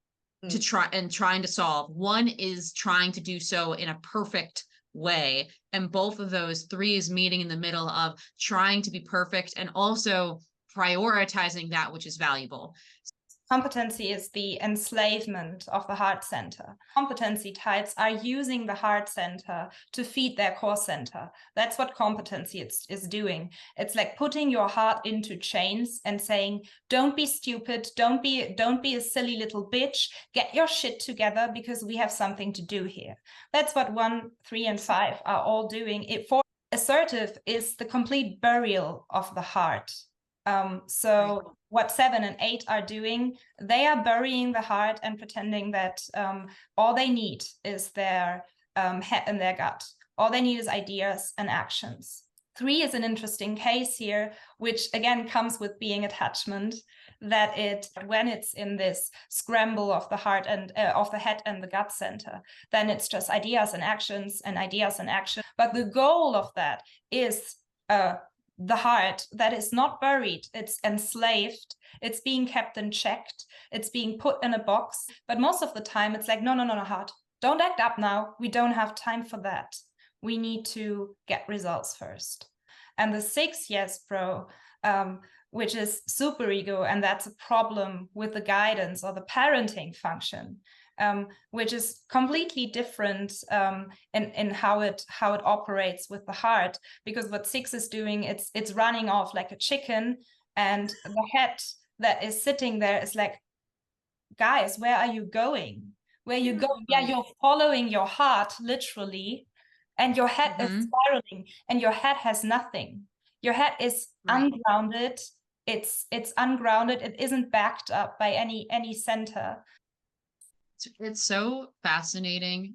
to trying to solve. 1 is trying to do so in a perfect way. And both of those, 3 is meeting in the middle of trying to be perfect and also prioritizing that which is valuable. Competency is the enslavement of the heart center. Competency types are using the heart center to feed their core center. That's what competency is doing. It's like putting your heart into chains and saying, don't be stupid, don't be a silly little bitch, get your shit together, because we have something to do here. That's what 1, 3, and 5 are all doing. Assertive is the complete burial of the heart. So what 7 and 8 are doing, they are burying the heart and pretending that all they need is their head and their gut. All they need is ideas and actions. 3 is an interesting case here, which again comes with being attachment, that when it's in this scramble of the heart and of the head and the gut center, then it's just ideas and actions and ideas and actions. But the goal of that is the heart that is not buried, it's enslaved, it's being kept in checked, it's being put in a box. But most of the time it's like, no, heart, don't act up now. We don't have time for that. We need to get results first. and the 6 YESBRO, which is superego, and that's a problem with the guidance or the parenting function, which is completely different in how it operates with the heart. Because what 6 is doing, it's running off like a chicken, and the head that is sitting there is like, guys, where are you going? Where you go? Yeah, you're following your heart literally, and your head is spiraling, and your head has nothing. Your head is ungrounded. It's ungrounded. It isn't backed up by any center. It's so fascinating.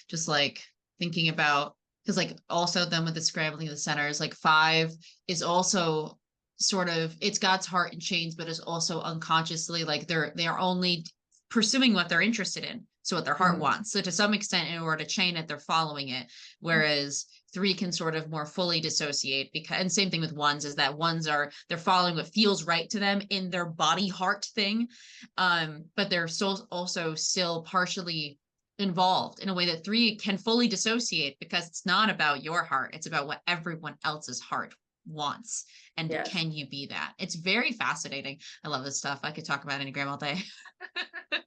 Just like thinking about, because like also then with the scrambling of the centers, like 5 is also sort of, it's God's heart in chains, but it's also unconsciously like they're only pursuing what they're interested in, so what their heart wants. So to some extent, in order to chain it, they're following it, whereas 3 can sort of more fully dissociate. Because, and same thing with 1s, is that 1s they're following what feels right to them in their body heart thing, but they're also still partially involved in a way that 3 can fully dissociate, because it's not about your heart, it's about what everyone else's heart wants. And can you be that? It's very fascinating. I love this stuff. I could talk about Enneagram all day.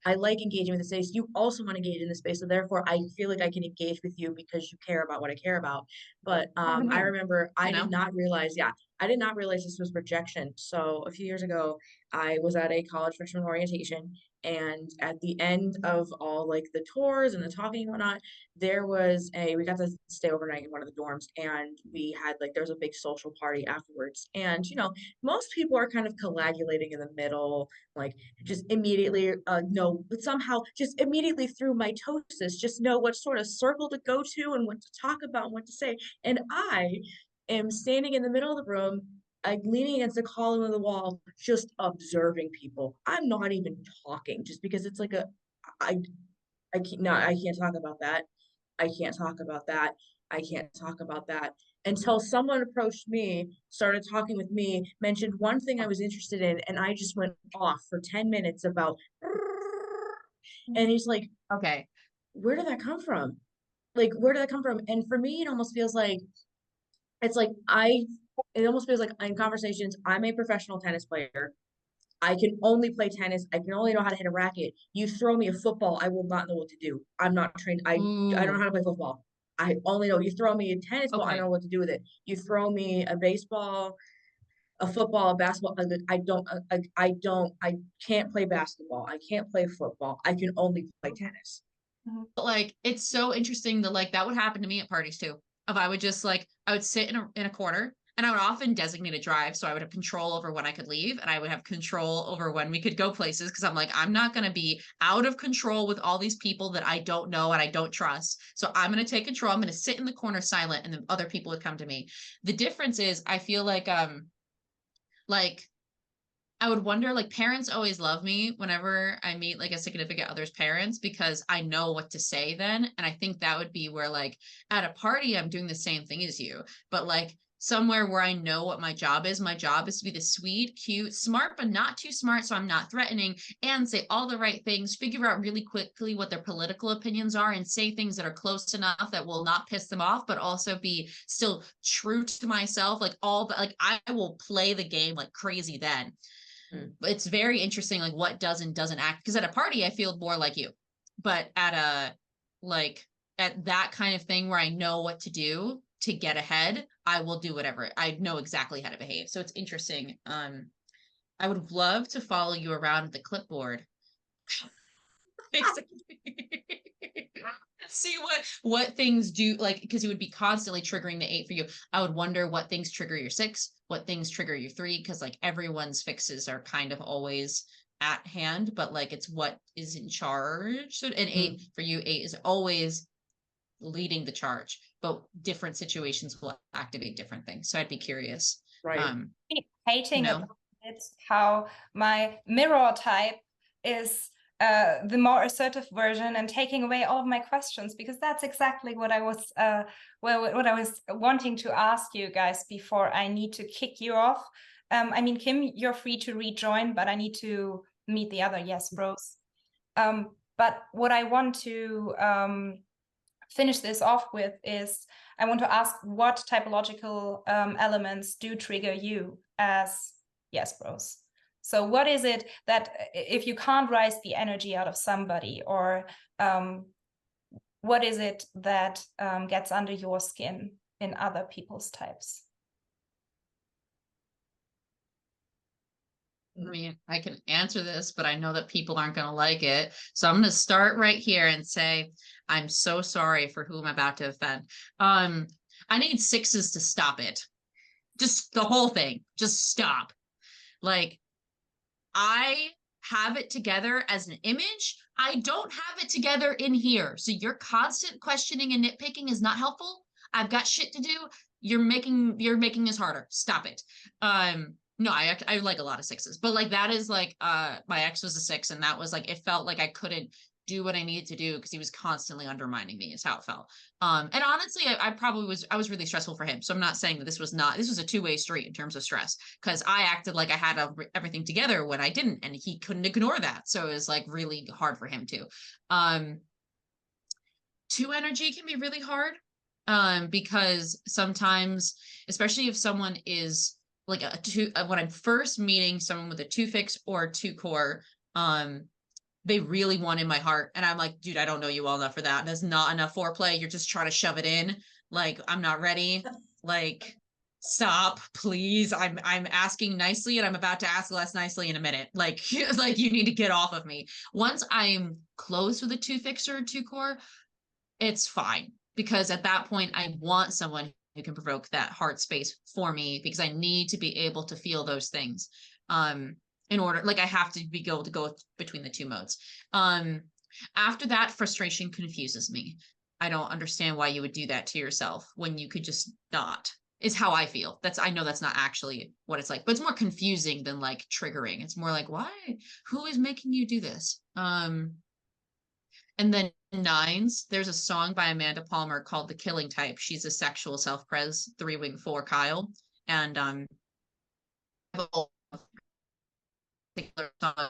I like engaging with the space. You also want to engage in the space, so therefore I feel like I can engage with you because you care about what I care about. But I remember I did not realize, I did not realize this was rejection. So a few years ago, I was at a college freshman orientation, and at the end of all like the tours and the talking and whatnot, we got to stay overnight in one of the dorms, and we had like, there was a big social party afterwards. And, you know, most people are kind of coagulating in the middle, like just immediately know, but somehow just immediately through mitosis, just know what sort of circle to go to and what to talk about and what to say. And I am standing in the middle of the room, leaning against the column of the wall, just observing people. I'm not even talking, just because it's like I can't, no, I can't talk about that. I can't talk about that. I can't talk about that. Until someone approached me, started talking with me, mentioned one thing I was interested in, and I just went off for 10 minutes about, and he's like, okay, where did that come from? Like, where did that come from? And for me, it almost feels like, it almost feels like in conversations, I'm a professional tennis player. I can only play tennis. I can only know how to hit a racket. You throw me a football, I will not know what to do. I'm not trained. I don't know how to play football. I only know, you throw me a tennis ball, I don't know what to do with it. You throw me a baseball, a football, a basketball, I can't play basketball. I can't play football. I can only play tennis. But like, it's so interesting that like that would happen to me at parties too. If I would just like, I would sit in a corner, and I would often designate a drive, so I would have control over when I could leave, and I would have control over when we could go places, because I'm like, I'm not going to be out of control with all these people that I don't know and I don't trust. So I'm going to take control. I'm going to sit in the corner silent, and then other people would come to me. The difference is, I feel like I would wonder, like, parents always love me whenever I meet like a significant other's parents, because I know what to say then. And I think that would be where, like, at a party, I'm doing the same thing as you, but like somewhere where I know what my job is to be the sweet, cute, smart, but not too smart, so I'm not threatening, and say all the right things, figure out really quickly what their political opinions are, and say things that are close enough that will not piss them off, but also be still true to myself. Like, I will play the game like crazy then. But it's very interesting, like, what does and doesn't act, because at a party I feel more like you, but at that kind of thing where I know what to do to get ahead, I will do whatever. I know exactly how to behave. So it's interesting. I would love to follow you around with the clipboard. Basically. See what things do, like, because it would be constantly triggering the 8 for you. I would wonder what things trigger your 6, what things trigger your 3, because like everyone's fixes are kind of always at hand, but like it's what is in charge. So an 8 for you, 8 is always leading the charge, but different situations will activate different things. So I'd be curious. Right. Hating about it's how my mirror type is the more assertive version, and taking away all of my questions, because that's exactly what I was what I was wanting to ask you guys before I need to kick you off. I mean, Kim, you're free to rejoin, but I need to meet the other YESBROs. But what I want to finish this off with is, I want to ask what typological elements do trigger you as YESBROs. So what is it that if you can't rise the energy out of somebody, or what is it that gets under your skin in other people's types? I mean, I can answer this, but I know that people aren't going to like it. So I'm going to start right here and say, I'm so sorry for who I'm about to offend. I need 6s to stop it. Just the whole thing. Just stop. Like, I have it together as an image. I don't have it together in here. So your constant questioning and nitpicking is not helpful. I've got shit to do. You're making this harder. Stop it. No, I like a lot of 6s, but like that is like my ex was a 6, and that was like it felt like I couldn't do what I needed to do because he was constantly undermining me, is how it felt. And honestly, I was really stressful for him. So I'm not saying that this was a two-way street in terms of stress, because I acted like I had everything together when I didn't, and he couldn't ignore that. So it was like really hard for him too. 2 energy can be really hard because sometimes, especially if someone is like a 2, when I'm first meeting someone with a 2 fix or a 2 core, they really want in my heart. And I'm like, dude, I don't know you well enough for that. That's not enough foreplay. You're just trying to shove it in. Like, I'm not ready. Like, stop, please. I'm asking nicely, and I'm about to ask less nicely in a minute. Like, like you need to get off of me. Once I'm close with a 2 fix or a 2 core, it's fine. Because at that point, I want someone who can provoke that heart space for me, because I need to be able to feel those things. In order, like I have to be able to go between the 2 modes. After that, frustration confuses me. I don't understand why you would do that to yourself when you could just not, is how I feel. I know that's not actually what it's like, but it's more confusing than like triggering. It's more like, why? Who is making you do this? And then 9s, there's a song by Amanda Palmer called The Killing Type. She's a sexual self-pres 3-wing 4 Kyle. And particular song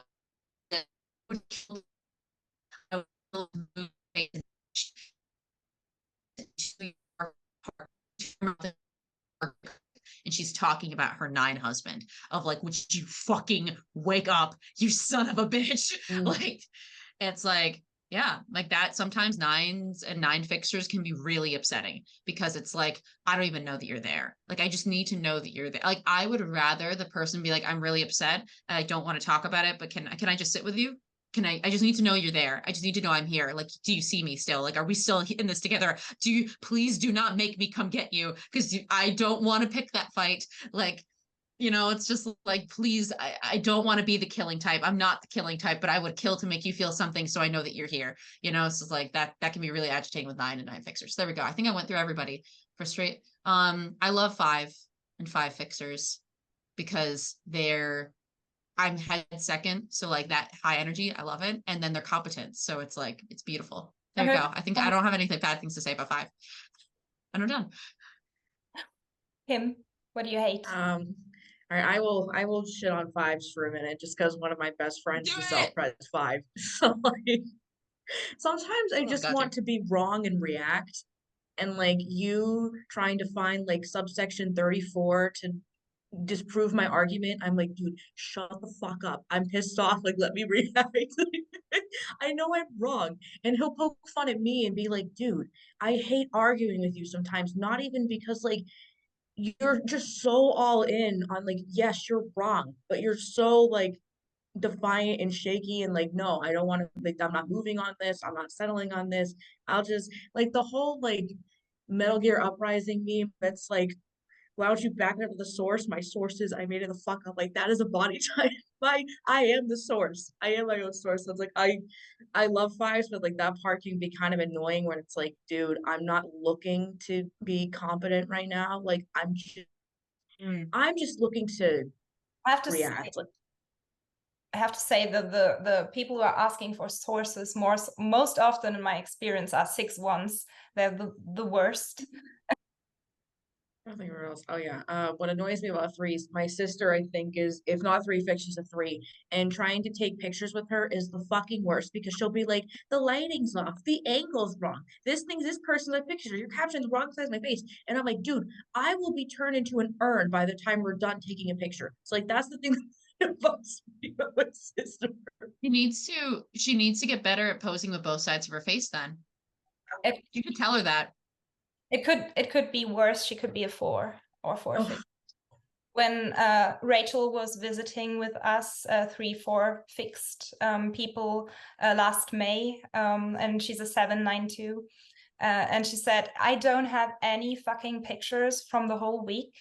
and she's talking about her 9 husband, of like, would you fucking wake up, you son of a bitch? Like, it's like, yeah, like that. Sometimes 9s and 9 fixers can be really upsetting, because it's like, I don't even know that you're there. Like, I just need to know that you're there. Like, I would rather the person be like, I'm really upset and I don't want to talk about it, but can I just sit with you? I just need to know you're there. I just need to know I'm here. Like, do you see me still? Like, are we still in this together? Please do not make me come get you, because I don't want to pick that fight. Like, you know, it's just like, please, I don't want to be the killing type. I'm not the killing type, but I would kill to make you feel something, so I know that you're here. You know, it's just like that can be really agitating with 9 and 9 fixers. There we go. I think I went through everybody for straight. I love 5 and 5 fixers, because I'm head second. So like that high energy, I love it. And then they're competent. So it's like, it's beautiful. There you go. I think I don't have anything bad things to say about 5. And I'm done. Kim, what do you hate? All right, I will shit on 5s for a minute, just because one of my best friends is self-pres 5. So like, sometimes I just want to be wrong and react, and like you trying to find like subsection 34 to disprove my argument. I'm like, dude, shut the fuck up. I'm pissed off. Like, let me react. I know I'm wrong. And he'll poke fun at me and be like, dude, I hate arguing with you sometimes, not even because like you're just so all in on like, yes, you're wrong, but you're so like defiant and shaky and like, no, I don't want to, like, I'm not moving on this, I'm not settling on this. I'll just like the whole like Metal Gear Uprising meme that's like, why don't you back up to the source? My source is I made it the fuck up. Like, that is a body type. I am the source. I am my own source. So it's like I love 5s, but like that part can be kind of annoying when it's like, dude, I'm not looking to be competent right now. Like, I'm just looking to I have to react. say, I have to say that the people who are asking for sources most often in my experience are 6 ones. They're the worst. Nothing else. Oh yeah. What annoys me about threes, my sister, I think, is if not three fix, she's a three. And trying to take pictures with her is the fucking worst because she'll be like, the lighting's off, the angle's wrong. This person's like picture, your caption's wrong size of my face. And I'm like, dude, I will be turned into an urn by the time we're done taking a picture. It's like that's the thing that bugs me about my sister. She needs to get better at posing with both sides of her face then. You could tell her that. It could be worse. She could be a 4 or 4 Oh. fixed. When Rachel was visiting with us, 3-4 fixed people last May, and she's a 792, and she said, I don't have any fucking pictures from the whole week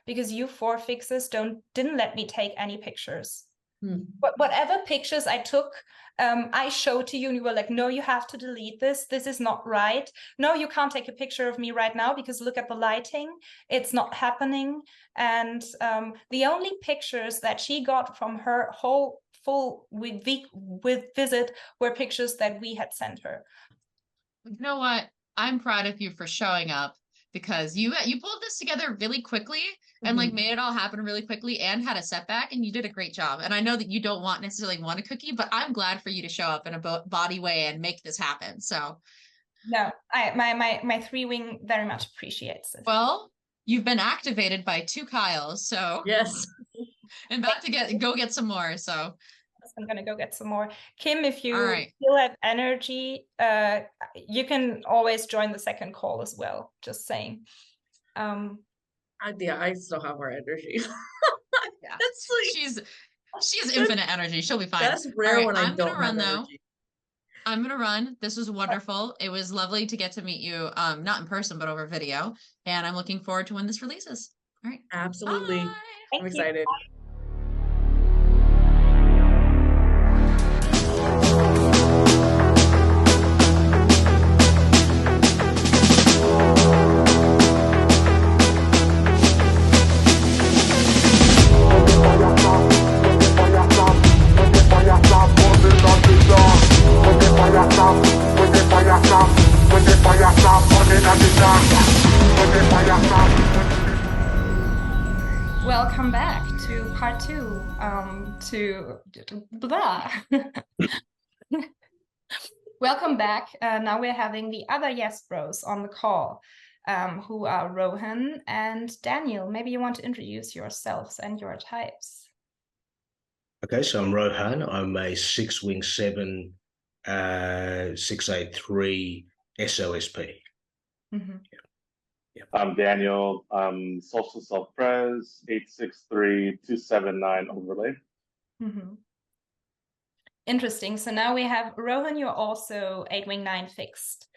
because you 4 fixes didn't let me take any pictures. But whatever pictures I took, I showed to you and you were like, no, you have to delete this. This is not right. No, you can't take a picture of me right now because look at the lighting. It's not happening. And the only pictures that she got from her whole full week with visit were pictures that we had sent her. You know what? I'm proud of you for showing up because you pulled this together really quickly and like made it all happen really quickly and had a setback, and you did a great job. And I know that you don't necessarily want a cookie, but I'm glad for you to show up in a body way and make this happen. So no, my 3-wing very much appreciates it. Well, you've been activated by 2 Kyles, so yes. And about to go get some more. So I'm gonna go get some more. Kim, if you right. still have energy, you can always join the second call as well. Just saying. Yeah, I still have more energy. Yeah, that's like, she has infinite energy. She'll be fine. That's rare when I don't run have though. energy. I'm gonna run. This was wonderful. It was lovely to get to meet you, not in person, but over video. And I'm looking forward to when this releases. All right. Absolutely. Bye. I'm excited. Welcome back to part 2. Blah. Welcome back. Now we're having the other YESBROS on the call, who are Rohan and Daniel. Maybe you want to introduce yourselves and your types. Okay, so I'm Rohan. I'm a 6-wing 7, 683 SOSP. I'm Daniel. I'm social self-pres 863-279 overlay. Interesting. So now we have Rohan. You're also 8-wing 9 fixed.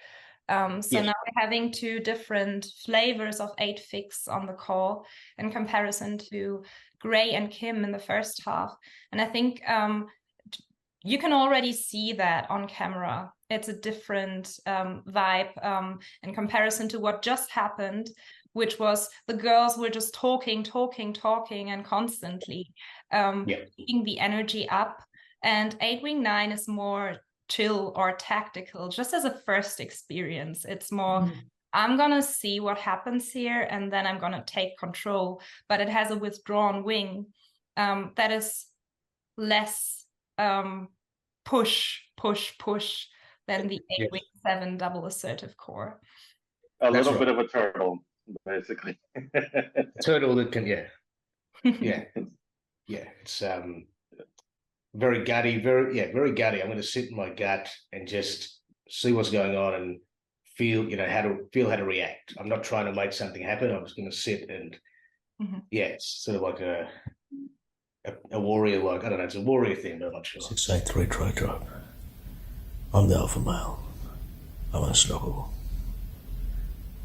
Now we're having 2 different flavors of 8 fix on the call in comparison to Gray and Kim in the first half. And I think you can already see that on camera. It's a different vibe in comparison to what just happened, which was the girls were just talking and constantly keeping the energy up. And 8-wing 9 is more chill or tactical, just as a first experience. It's more, I'm gonna see what happens here and then I'm gonna take control. But it has a withdrawn wing that is less push than the 8-wing 7 double assertive core. A little bit of a turtle, basically. Turtle that can, it's very gutty, very gutty. I'm going to sit in my gut and just see what's going on and feel how to react. I'm not trying to make something happen. I'm just going to sit and it's sort of like a warrior, like, I don't know, it's a warrior thing, but I'm not sure. 683 Triadic. I'm the alpha male. I'm unstoppable.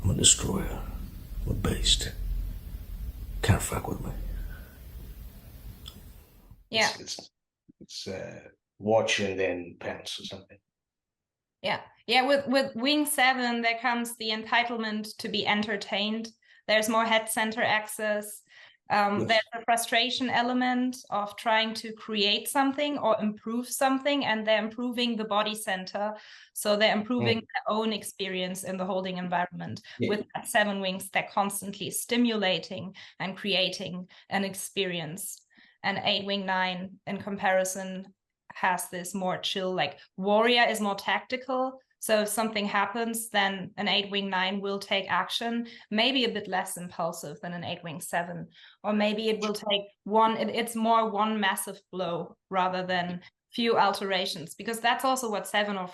I'm a destroyer. I'm a beast. Can't fuck with me. Yeah. It's watch and then pounce or something. Yeah. With wing 7, there comes the entitlement to be entertained. There's more head center access. There's a frustration element of trying to create something or improve something, and they're improving the body center. So they're improving their own experience in the holding environment. With that 7 wings, they're constantly stimulating and creating an experience. And 8 wing 9 in comparison has this more chill, like warrior is more tactical. So if something happens, then an 8 wing 9 will take action, maybe a bit less impulsive than an 8 wing 7, or maybe it will take it's more one massive blow rather than few alterations, because that's also what 7 or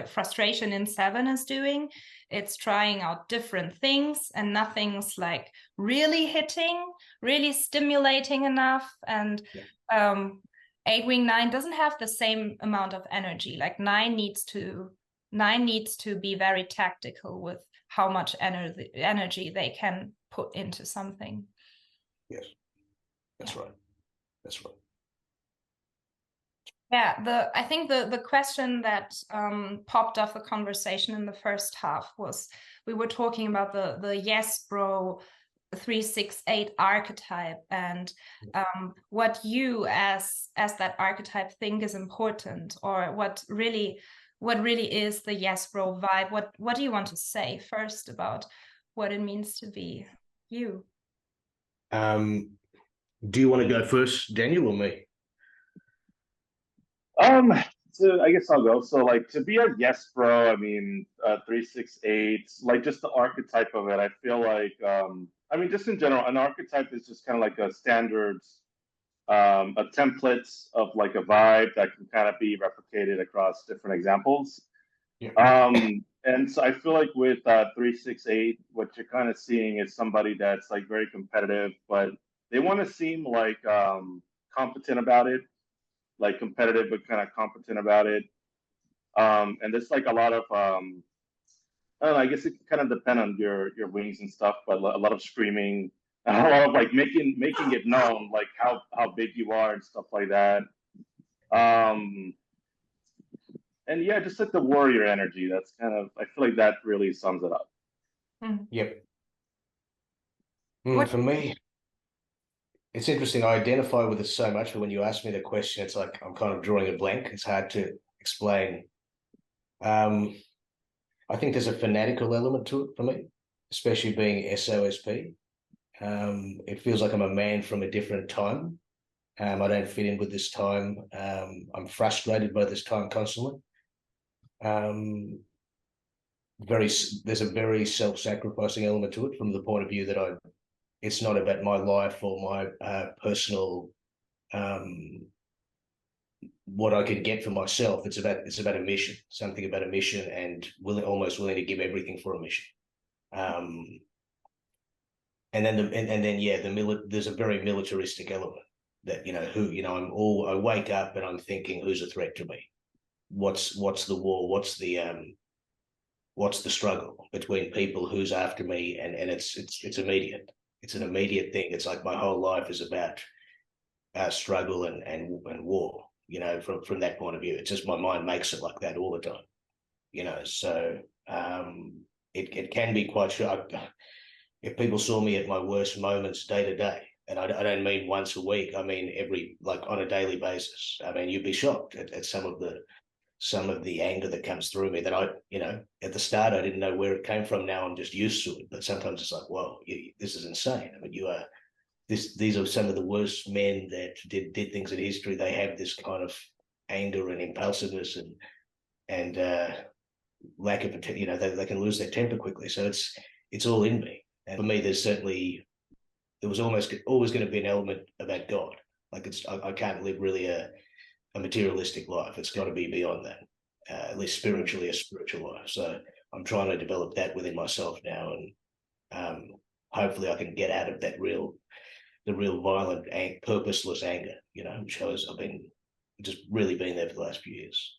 frustration in 7 is doing. It's trying out different things and nothing's like really hitting, really stimulating enough. And 8 wing 9 doesn't have the same amount of energy. Like 9 needs to be very tactical with how much energy they can put into something. Yes, that's right. That's right. Yeah, I think the question that popped off the conversation in the first half was, we were talking about the YESBRO 368 archetype, and what you as that archetype think is important, or what really is the YESBRO vibe. What do you want to say first about what it means to be you? Do you want to go first, Daniel, or me? So I guess I'll go. So like, to be a YESBRO, I mean, 368, like just the archetype of it, I feel like, I mean, just in general, an archetype is just kind of like a standard, a template of like a vibe that can kind of be replicated across different examples. Yeah. And so I feel like with 368, what you're kind of seeing is somebody that's like very competitive, but they want to seem like competent about it, like competitive but kind of competent about it. And there's like a lot of I don't know, I guess it can kind of depend on your wings and stuff, but a lot of screaming, a lot of like making it known, like how big you are and stuff like that. And yeah, just like the warrior energy. That's kind of, I feel like that really sums it up. Yep. For me, it's interesting. I identify with it so much, but when you ask me the question, it's like I'm kind of drawing a blank. It's hard to explain. I think there's a fanatical element to it for me, especially being SOSP. It feels like I'm a man from a different time. I don't fit in with this time. I'm frustrated by this time constantly. There's a very self-sacrificing element to it, from the point of view that it's not about my life or my personal what I can get for myself. It's about a mission, something about a mission, and almost willing to give everything for a mission. And then there's a very militaristic element that, I wake up and I'm thinking, who's a threat to me? What's the war? What's the struggle between people? Who's after me? And it's immediate. It's an immediate thing. It's like my whole life is about struggle and war. From that point of view, it's just my mind makes it like that all the time. So it can be quite sharp. If people saw me at my worst moments day to day, and I don't mean once a week, I mean on a daily basis. I mean, you'd be shocked at some of the anger that comes through me that at the start, I didn't know where it came from. Now I'm just used to it. But sometimes it's like, whoa, this is insane. I mean, these are some of the worst men that did things in history. They have this kind of anger and impulsiveness and lack of, they can lose their temper quickly. So it's all in me. And for me, there was always going to be an element about God. Like I can't live really a materialistic life. It's got to be beyond that, at least spiritually, a spiritual life. So I'm trying to develop that within myself now, and hopefully I can get out of the real violent, purposeless anger, which I've been just really been there for the last few years.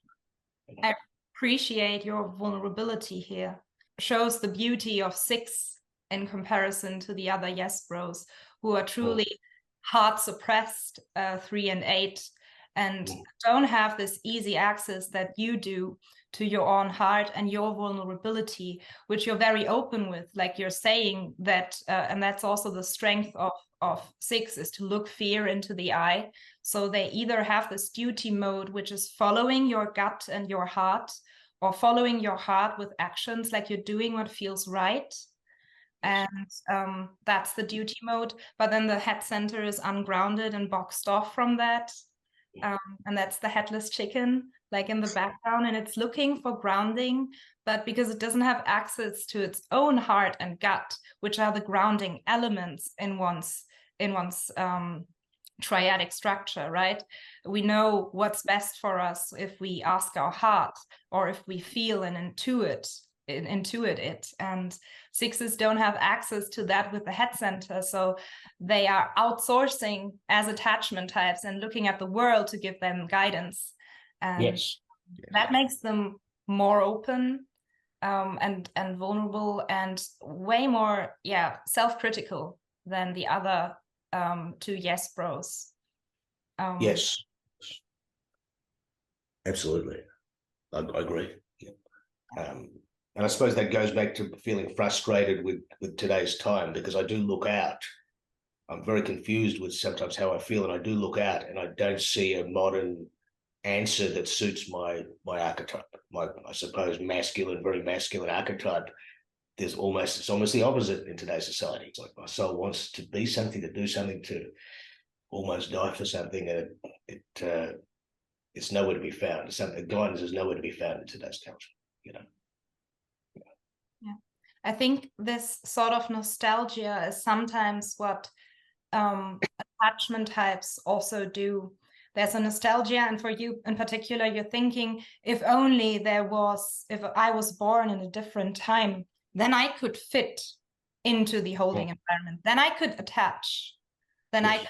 I appreciate your vulnerability here. Shows the beauty of 6 in comparison to the other YESBROs, who are truly heart suppressed, 3 and 8. and don't have this easy access that you do to your own heart and your vulnerability, which you're very open with, like you're saying that, and that's also the strength of 6, is to look fear into the eye. So they either have this duty mode, which is following your gut and your heart, or following your heart with actions, like you're doing what feels right. And that's the duty mode. But then the head center is ungrounded and boxed off from that. And that's the headless chicken, like in the background, and it's looking for grounding, but because it doesn't have access to its own heart and gut, which are the grounding elements in one's triadic structure, right? We know what's best for us if we ask our heart, or if we feel and intuit it. And 6s don't have access to that with the head center, so they are outsourcing as attachment types and looking at the world to give them guidance. And that makes them more open and vulnerable, and way more self-critical than the other 2 YESBROs. Yes, absolutely. I agree. And I suppose that goes back to feeling frustrated with today's time, because I do look out. I'm very confused with sometimes how I feel, and I do look out and I don't see a modern answer that suits my archetype, I suppose, very masculine archetype. It's almost the opposite in today's society. It's like my soul wants to be something, to do something, to almost die for something, and it's nowhere to be found. Guidance is nowhere to be found in today's culture, Yeah, I think this sort of nostalgia is sometimes what attachment types also do. There's a nostalgia, and for you in particular, you're thinking, if only if I was born in a different time, then I could fit into the holding environment, then I could attach, then I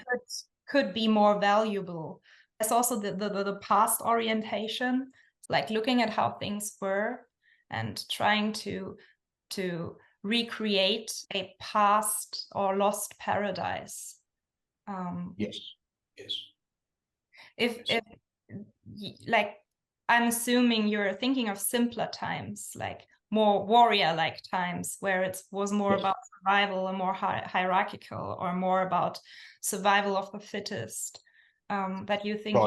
could be more valuable. There's also the past orientation, like looking at how things were and trying to recreate a past or lost paradise. Yes. If like, I'm assuming you're thinking of simpler times, like more warrior-like times, where it was more about survival and more hierarchical, or more about survival of the fittest, that you think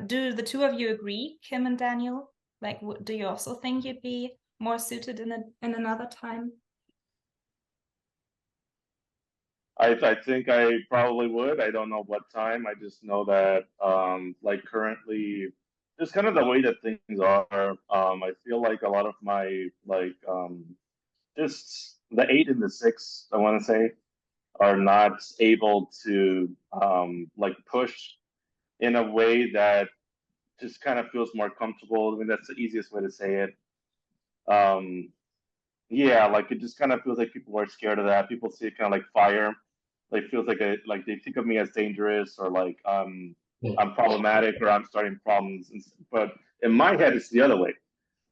do the 2 of you agree, Kim and Daniel? Like, do you also think you'd be more suited in another time? I think I probably would. I don't know what time. I just know that like currently, just kind of the way that things are. I feel like a lot of my just the 8 and the 6, I want to say, are not able to like push in a way that just kind of feels more comfortable. I mean, that's the easiest way to say it. Yeah, like it just kind of feels like people are scared of that. People see it kind of like fire. Like feels like like they think of me as dangerous, or like I'm problematic, or I'm starting problems. But in my head, it's the other way.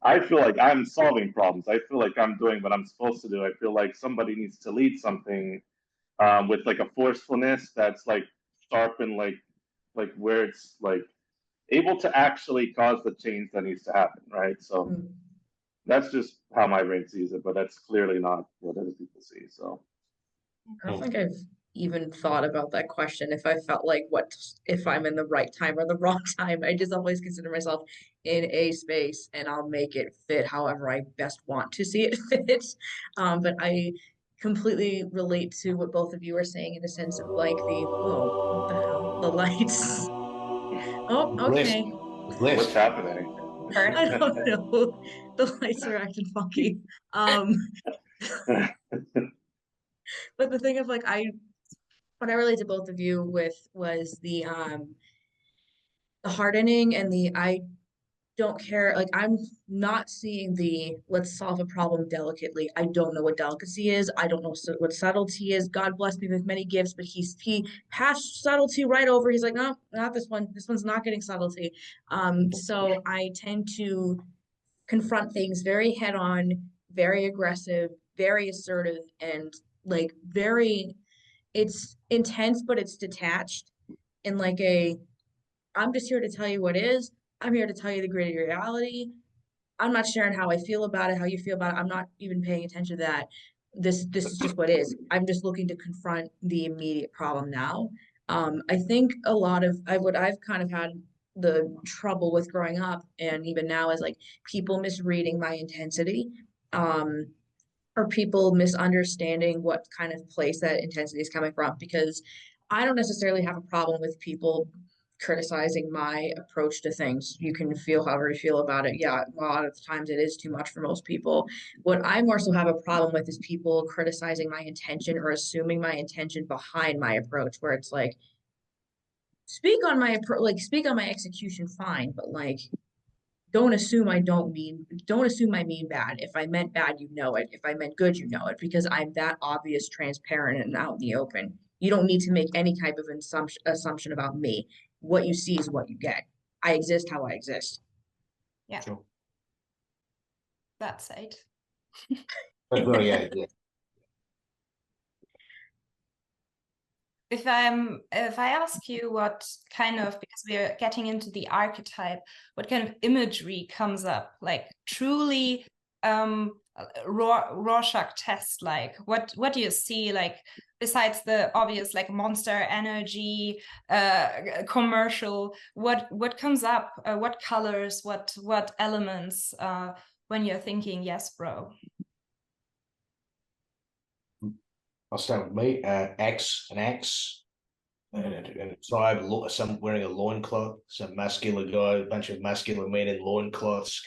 I feel like I'm solving problems. I feel like I'm doing what I'm supposed to do. I feel like somebody needs to lead something with like a forcefulness that's like sharp, and like where it's like able to actually cause the change that needs to happen, right? So that's just how my brain sees it, but that's clearly not what other people see. So I don't think I've even thought about that question, if I felt like if I'm in the right time or the wrong time. I just always consider myself in a space, and I'll make it fit however I best want to see it fit. But I completely relate to what both of you are saying, in the sense of like what the hell, the lights. Oh, okay. what's happening? I don't know. The lights are acting funky. But the thing of like, what I relate to both of you with was the hardening and the I don't care. Like, I'm not seeing the let's solve a problem delicately. I don't know what delicacy is. I don't know what subtlety is. God bless me with many gifts, but he passed subtlety right over. He's like, no, not this one. This one's not getting subtlety. So I tend to confront things very head on, very aggressive, very assertive, and like it's intense, but it's detached in like a I'm just here to tell you what is. I'm here to tell you the gritty reality. I'm not sharing how I feel about it, how you feel about it. I'm not even paying attention to that. This is just what is. I'm just looking to confront the immediate problem now. I think a lot of what I've kind of had the trouble with growing up and even now is like people misreading my intensity, or people misunderstanding what kind of place that intensity is coming from, because I don't necessarily have a problem with people criticizing my approach to things. You can feel however you feel about it. Yeah, a lot of times it is too much for most people. What I more so have a problem with is people criticizing my intention or assuming my intention behind my approach, where it's like, speak on my approach, like speak on my execution, fine, but like don't assume don't assume I mean bad. If I meant bad, you know it. If I meant good, you know it, because I'm that obvious, transparent, and out in the open. You don't need to make any type of assumption about me. What you see is what you get. I exist how I exist. Yeah, Sure. that's it. But well, yeah. If I ask you what kind of, because we're getting into the archetype, what kind of imagery comes up, like truly Rorschach test, like what do you see, like besides the obvious like monster energy commercial, what comes up, what colors, what elements when you're thinking YESBRO? I'll start with me. An axe, and a tribe, some wearing a loincloth, some muscular guy, a bunch of muscular men in loincloths,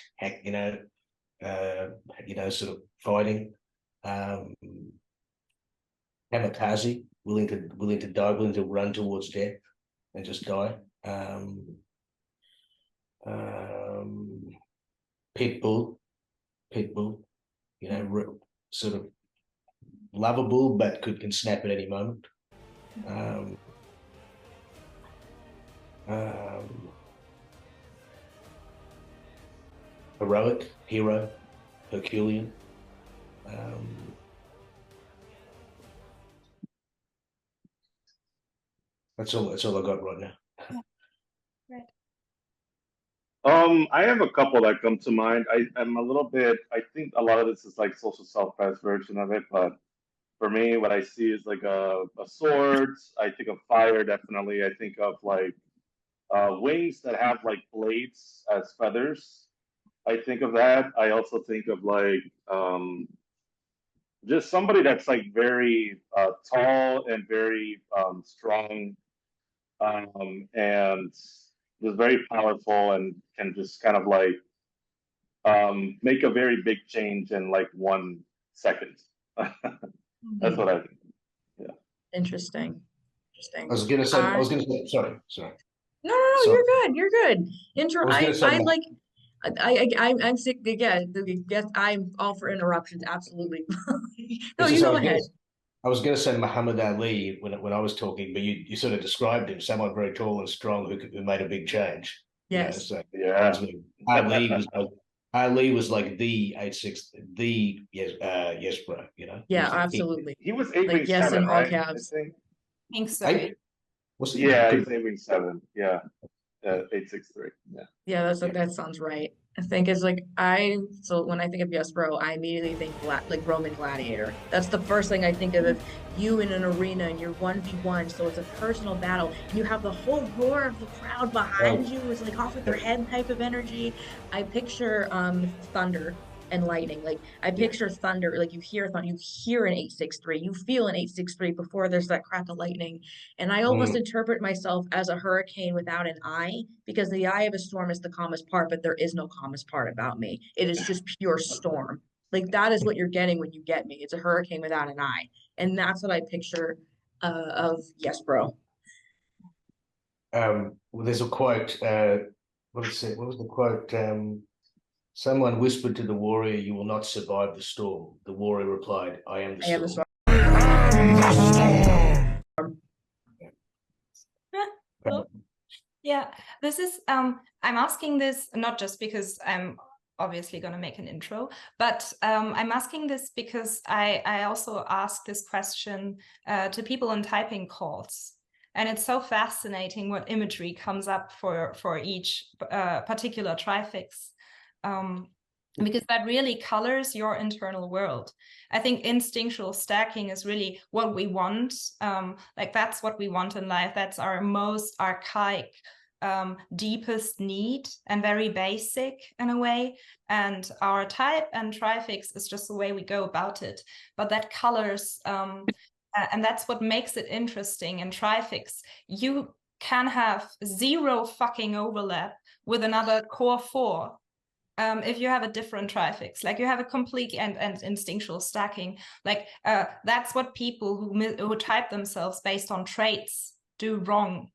sort of fighting. Kamikaze, willing to die, willing to run towards death and just die. Pitbull, sort of lovable, but can snap at any moment. Heroic, hero, Herculean. That's all I got right now. I have a couple that come to mind. I'm a little bit, I think a lot of this is like social self-pres version of it, but for me, what I see is like a sword. I think of fire, definitely. I think of like wings that have like blades as feathers. I think of that. I also think of like just somebody that's like very tall and very strong, and just very powerful and can just kind of like make a very big change in like 1 second. That's what I think. Yeah. Interesting. I was gonna say. Sorry. No, Sorry. you're good. I'm sick. Yeah, I'm all for interruptions. Absolutely. No, you go ahead. I was going to say Muhammad Ali when I was talking, but you sort of described him, someone very tall and strong who made a big change. Yes. Yeah. Ali was like the 8'6", the YESBRO. Yeah, absolutely. He was 8 Like wing yes 7, in all right? caps. I think so. Yeah, he's 8 wing 7. Yeah. 8'6'3". Yeah. That sounds right. I think it's like so when I think of YESBRO, I immediately think like Roman gladiator. That's the first thing I think of you in an arena and you're 1v1, so it's a personal battle and you have the whole roar of the crowd behind you. It's like off with their head type of energy. I picture thunder and lightning. Like I picture thunder, like you hear thunder, you hear an 863, you feel an 863 before there's that crack of lightning. And I almost interpret myself as a hurricane without an eye, because the eye of a storm is the calmest part, but there is no calmest part about me. It is just pure storm. Like that is what you're getting when you get me. It's a hurricane without an eye. And that's what I picture of YESBRO. Well, there's a quote. What was the quote? Someone whispered to the warrior, "You will not survive the storm." The warrior replied, "I am the storm." Yeah, this is I'm asking this not just because I'm obviously going to make an intro, but I'm asking this because I also ask this question to people in typing calls. And it's so fascinating what imagery comes up for each particular trifix. Because that really colors your internal world. I think instinctual stacking is really what we want. Like that's what we want in life. That's our most archaic, deepest need and very basic in a way. And our type and trifix is just the way we go about it. But that colors, and that's what makes it interesting. In trifix, you can have zero fucking overlap with another core 4. If you have a different trifix, like you have a complete and instinctual stacking, like that's what people who type themselves based on traits do wrong.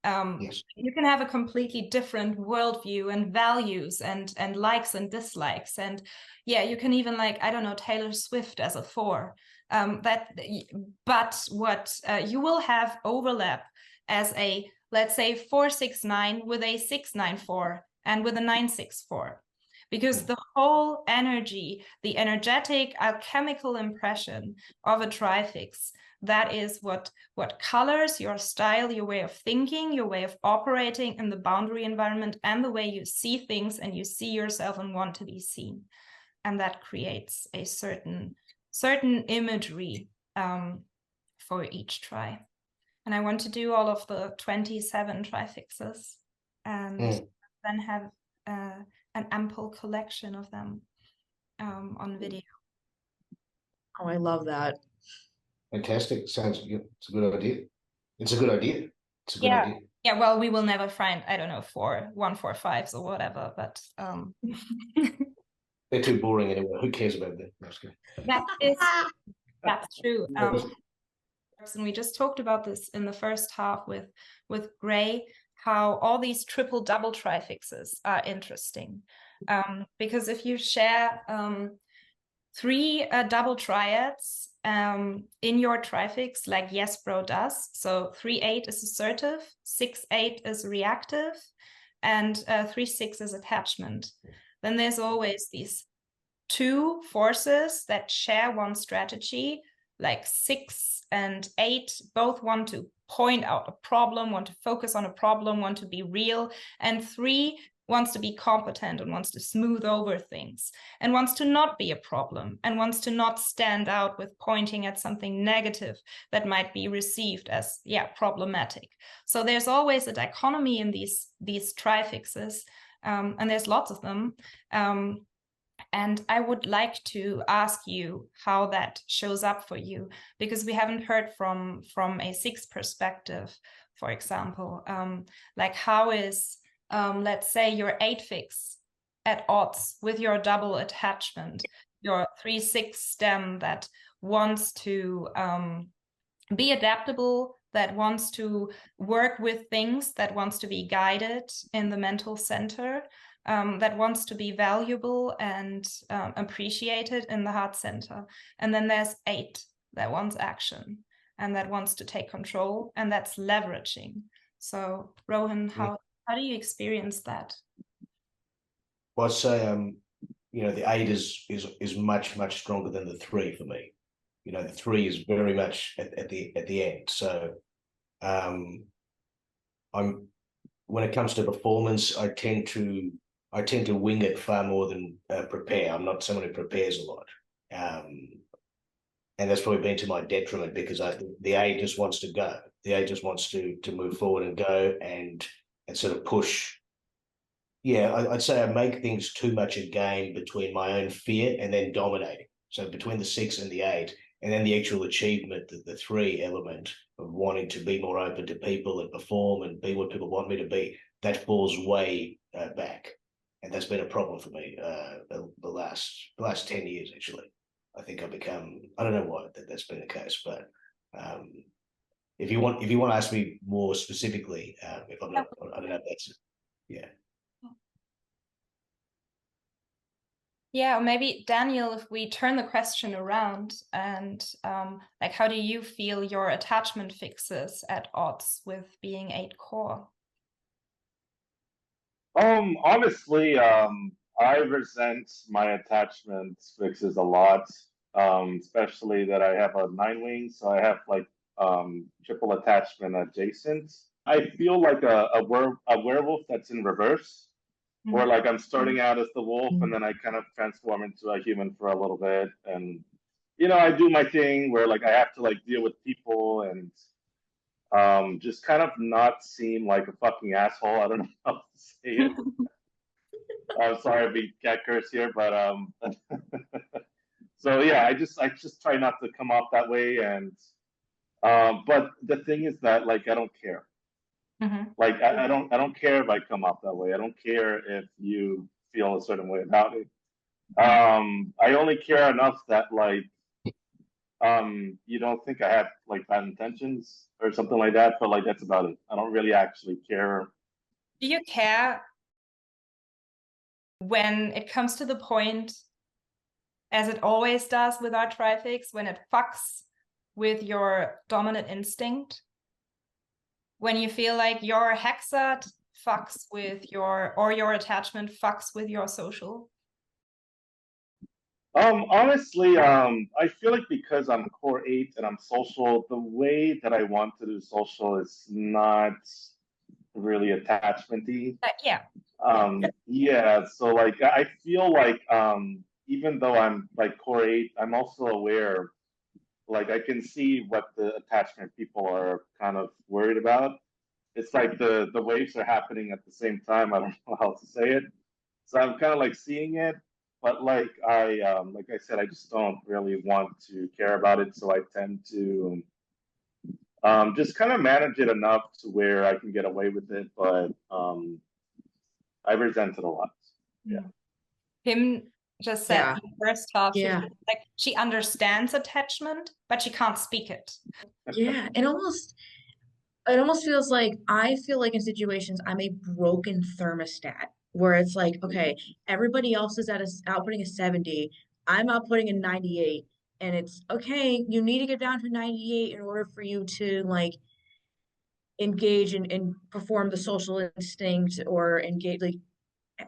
Yes. You can have a completely different worldview and values and likes and dislikes, and yeah, you can even, like, I don't know, Taylor Swift as a 4. But what you will have overlap as a, let's say, 469 with a 694 and with a 964. Because the whole energy, the energetic alchemical impression of a trifix, that is what colors your style, your way of thinking, your way of operating in the boundary environment, and the way you see things and you see yourself and want to be seen. And that creates a certain imagery for each tri. And I want to do all of the 27 trifixes and then have an ample collection of them on video. Oh, I love that. Fantastic. Sounds good. It's a good idea. It's a good idea. It's a good Yeah. idea. Yeah, well, we will never find, I don't know, 145s or whatever, but They're too boring anyway. Who cares about them? that's true. And we just talked about this in the first half with Gray, how all these triple double trifixes are interesting. Because if you share 3 double triads in your trifix, like YESBRO does, so 3-8 is assertive, 6-8 is reactive, and 3-6 is attachment, then there's always these 2 forces that share one strategy, like 6 and 8 both want to point out a problem, want to focus on a problem, want to be real, and 3 wants to be competent and wants to smooth over things and wants to not be a problem and wants to not stand out with pointing at something negative that might be received as, yeah, problematic. So there's always a dichotomy in these trifixes, and there's lots of them. And I would like to ask you how that shows up for you, because we haven't heard from a 6 perspective, for example. Like, how is, let's say, your 8 fix at odds with your double attachment, your 3-6 stem that wants to be adaptable, that wants to work with things, that wants to be guided in the mental center, that wants to be valuable and appreciated in the heart center. And then there's 8 that wants action and that wants to take control, and that's leveraging. So Rohan, how do you experience that? Well, I'd say the 8 is much stronger than the 3 for me. The 3 is very much at the end. So I'm, when it comes to performance, I tend to wing it far more than prepare. I'm not someone who prepares a lot, and that's probably been to my detriment, because the 8 just wants to go. The 8 just wants to move forward and go and sort of push. Yeah, I'd say I make things too much a game between my own fear and then dominating. So between the 6 and the 8, and then the actual achievement, the 3 element of wanting to be more open to people and perform and be what people want me to be, that falls way back. And that's been a problem for me the last 10 years, actually. I think I've become, I don't know why that's been the case, but if you want to ask me more specifically, if I'm not, I don't know if that's, yeah. Yeah, maybe Daniel, if we turn the question around and like, how do you feel your attachment fixes at odds with being 8 core? Honestly, I resent my attachment fixes a lot, especially that I have a 9 wing, so I have like triple attachment adjacent. I feel like a werewolf that's in reverse, where like I'm starting out as the wolf and then I kind of transform into a human for a little bit, and I do my thing where like I have to like deal with people and just kind of not seem like a fucking asshole. I don't know how to say it. I'm sorry if we can't curse here, but so yeah, I just try not to come off that way, and but the thing is that like I don't care. Like I don't care if I come off that way. I don't care if you feel a certain way about it. I only care enough that like you don't think I have like bad intentions or something like that, but like that's about it. I don't really actually care. Do you care when it comes to the point, as it always does with our Trifix, when it fucks with your dominant instinct? When you feel like your hexa fucks with your attachment fucks with your social? Honestly, I feel like because I'm core 8 and I'm social, the way that I want to do social is not really attachment-y. Yeah. Yeah, so like I feel like even though I'm like core 8, I'm also aware, like I can see what the attachment people are kind of worried about. It's like the waves are happening at the same time. I don't know how to say it. So I'm kind of like seeing it, but like I said, I just don't really want to care about it. So I tend to just kind of manage it enough to where I can get away with it, but I resent it a lot. Yeah. Him just said in the first half, Yeah. like she understands attachment, but she can't speak it. Yeah, it almost feels like I feel like in situations I'm a broken thermostat where it's like, okay, everybody else is outputting a 70, I'm outputting a 98, and it's okay, you need to get down to 98 in order for you to like engage and perform the social instinct or engage, like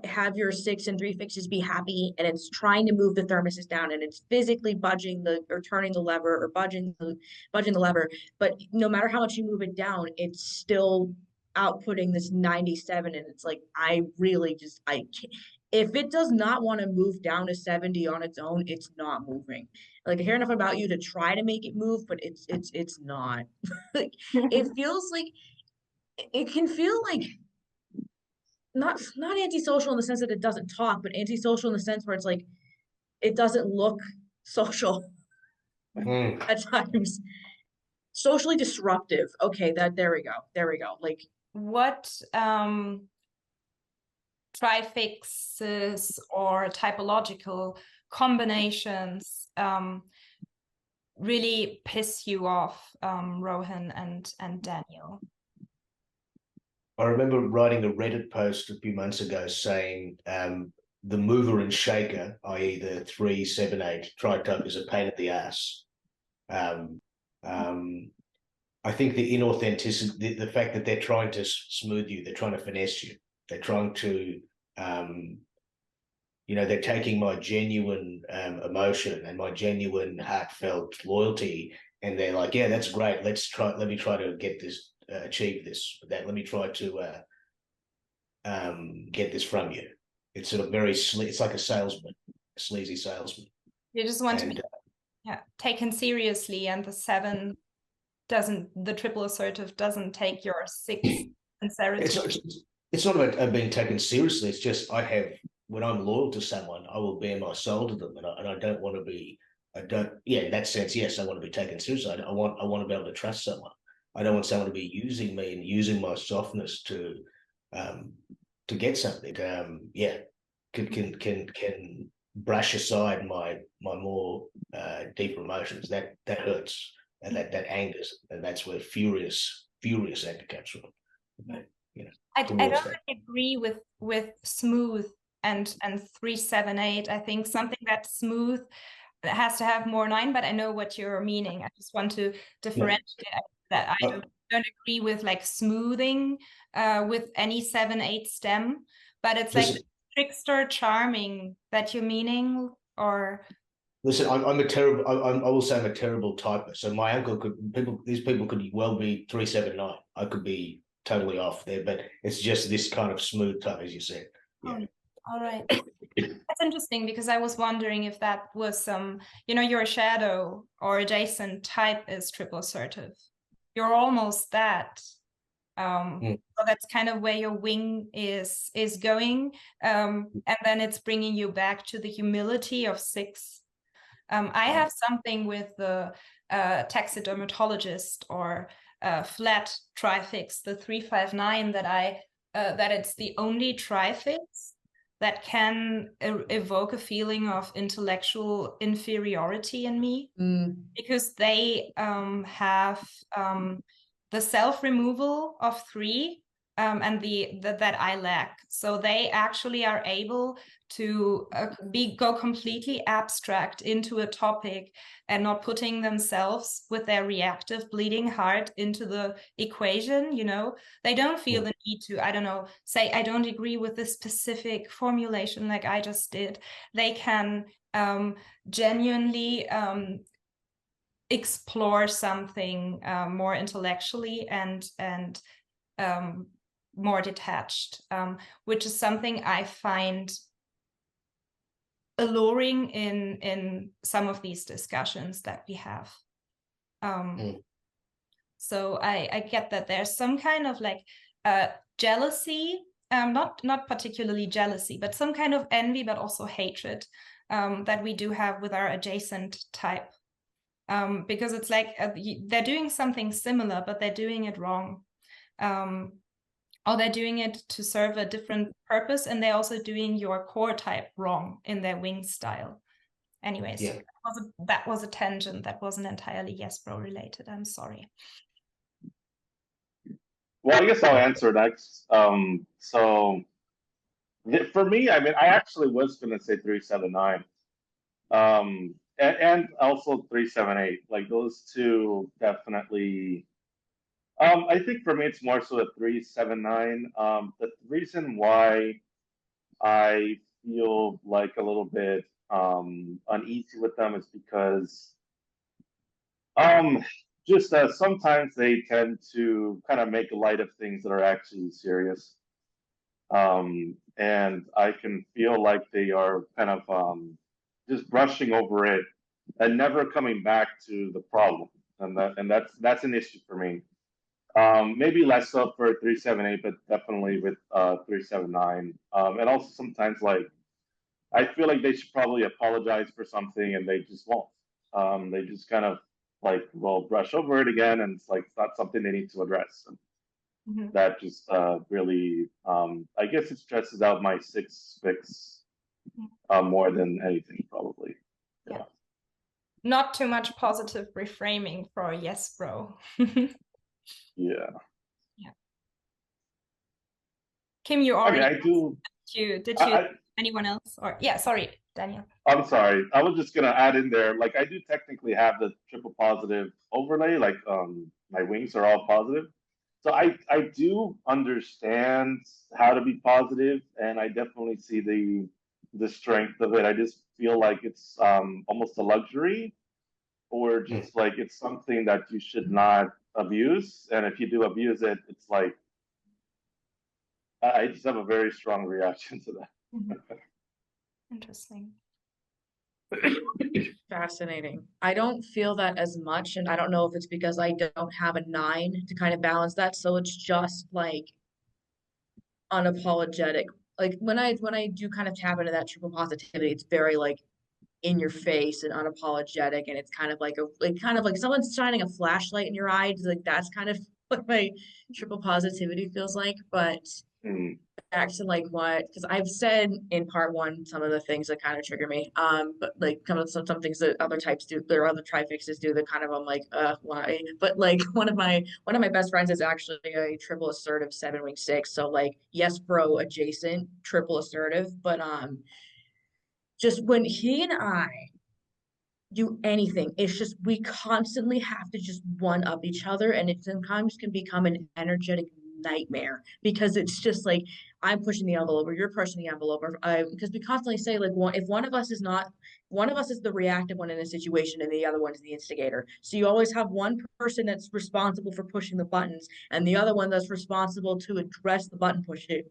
have your 6 and 3 fixes be happy, and it's trying to move the thermostat down and it's physically budging or turning the lever or budging the lever, but no matter how much you move it down, it's still outputting this 97, and it's like I really just I can't. If it does not want to move down to 70 on its own, it's not moving. Like I hear enough about you to try to make it move, but it's not. Like it feels like it can feel like not antisocial in the sense that it doesn't talk, but antisocial in the sense where it's like it doesn't look social at times. Socially disruptive. Okay, there we go. Like What trifixes or typological combinations really piss you off, Rohan and Daniel? I remember writing a Reddit post a few months ago saying the mover and shaker, i.e. the 3, 7, 8 tri-type is a pain in the ass. I think the inauthenticity, the fact that they're trying to smooth you, they're trying to finesse you, they're trying to, they're taking my genuine emotion and my genuine heartfelt loyalty, and they're like, yeah, that's great. Let me try to get this, achieve this, that. Let me try to get this from you. It's sort of very, it's like a salesman, a sleazy salesman. You just want to be taken seriously, and the triple assertive doesn't take your 6 sincerity. It's not about being taken seriously. It's just when I'm loyal to someone, I will bare my soul to them, and I don't want to be. In that sense, yes, I want to be taken seriously. I want to be able to trust someone. I don't want someone to be using me and using my softness to get something. Can brush aside my more deeper emotions. That hurts, and that angers, and that's where furious anger comes from. I don't agree with smooth and 3, 7, 8. I think something that's smooth has to have more 9, but I know what you're meaning. I just want to differentiate that. I don't agree with like smoothing with any 7, 8 stem, but it's like trickster charming that you're meaning, or Listen, I'm a terrible. I will say I'm a terrible typist. So my uncle these people could well be 379. I could be totally off there, but it's just this kind of smooth type, as you said. Yeah. Oh, all right. That's interesting because I was wondering if that was your shadow or adjacent type is triple assertive. You're almost that. So that's kind of where your wing is going, and then it's bringing you back to the humility of 6. I have something with the taxidermatologist or flat trifix, the 359, that it's the only trifix that can evoke a feeling of intellectual inferiority in me, because they have the self-removal of 3 and that I lack. So they actually are able to go completely abstract into a topic and not putting themselves with their reactive bleeding heart into the equation. They don't feel the need to, I don't know, say I don't agree with this specific formulation like I just did. They can genuinely explore something more intellectually and more detached, which is something I find alluring in some of these discussions that we have. So I get that there's some kind of like jealousy, not particularly jealousy, but some kind of envy, but also hatred that we do have with our adjacent type. Because it's like they're doing something similar, but they're doing it wrong. Or they're doing it to serve a different purpose, and they're also doing your core type wrong in their wing style. Anyways, Yeah. that was a tangent. That wasn't entirely YESBRO related. I'm sorry. Well, I guess I'll answer next. So for me, I mean, I actually was going to say 379. And also 378. Like those two definitely. I think for me, it's more so the 379. The reason why I feel like a little bit uneasy with them is because just sometimes they tend to kind of make light of things that are actually serious. And I can feel like they are kind of just brushing over it and never coming back to the problem. And that's an issue for me. Maybe less so for 378, but definitely with 379. And also sometimes like I feel like they should probably apologize for something and they just won't. They just kind of like will brush over it again, and it's like it's not something they need to address. And that just really, I guess it stresses out my 6 fix more than anything, probably. Yeah. Not too much positive reframing for YESBRO. Yeah. Kim, you already. I do. Did you? Anyone else? Or yeah, sorry, Daniel. I'm sorry. I was just gonna add in there. Like I do technically have the triple positive overlay. Like my wings are all positive. So I do understand how to be positive, and I definitely see the strength of it. I just feel like it's almost a luxury, or just like it's something that you should not abuse. And if you do abuse it, it's like I just have a very strong reaction to that. Interesting. Fascinating. I don't feel that as much, and I don't know if it's because I don't have a 9 to kind of balance that. So it's just like unapologetic. Like when I do kind of tap into that triple positivity, it's very like in your face and unapologetic, and it's kind of like someone's shining a flashlight in your eyes. Like that's kind of what my triple positivity feels like. But back to like what, because I've said in part 1 some of the things that kind of trigger me, but like kind of some things that other types do, there are other trifixes do that kind of I'm like why, but like one of my best friends is actually a triple assertive 7 wing 6, so like YESBRO adjacent triple assertive, but just when he and I do anything, it's just we constantly have to just one up each other, and it sometimes can become an energetic nightmare, because it's just like I'm pushing the envelope or you're pushing the envelope, or because we constantly say like if one of us is the reactive one in a situation and the other one is the instigator. So you always have one person that's responsible for pushing the buttons and the other one that's responsible to address the button pushing.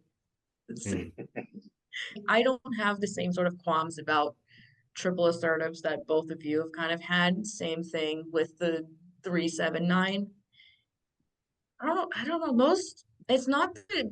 I don't have the same sort of qualms about triple assertives that both of you have kind of had. Same thing with the 379. I don't know. Most, it's not that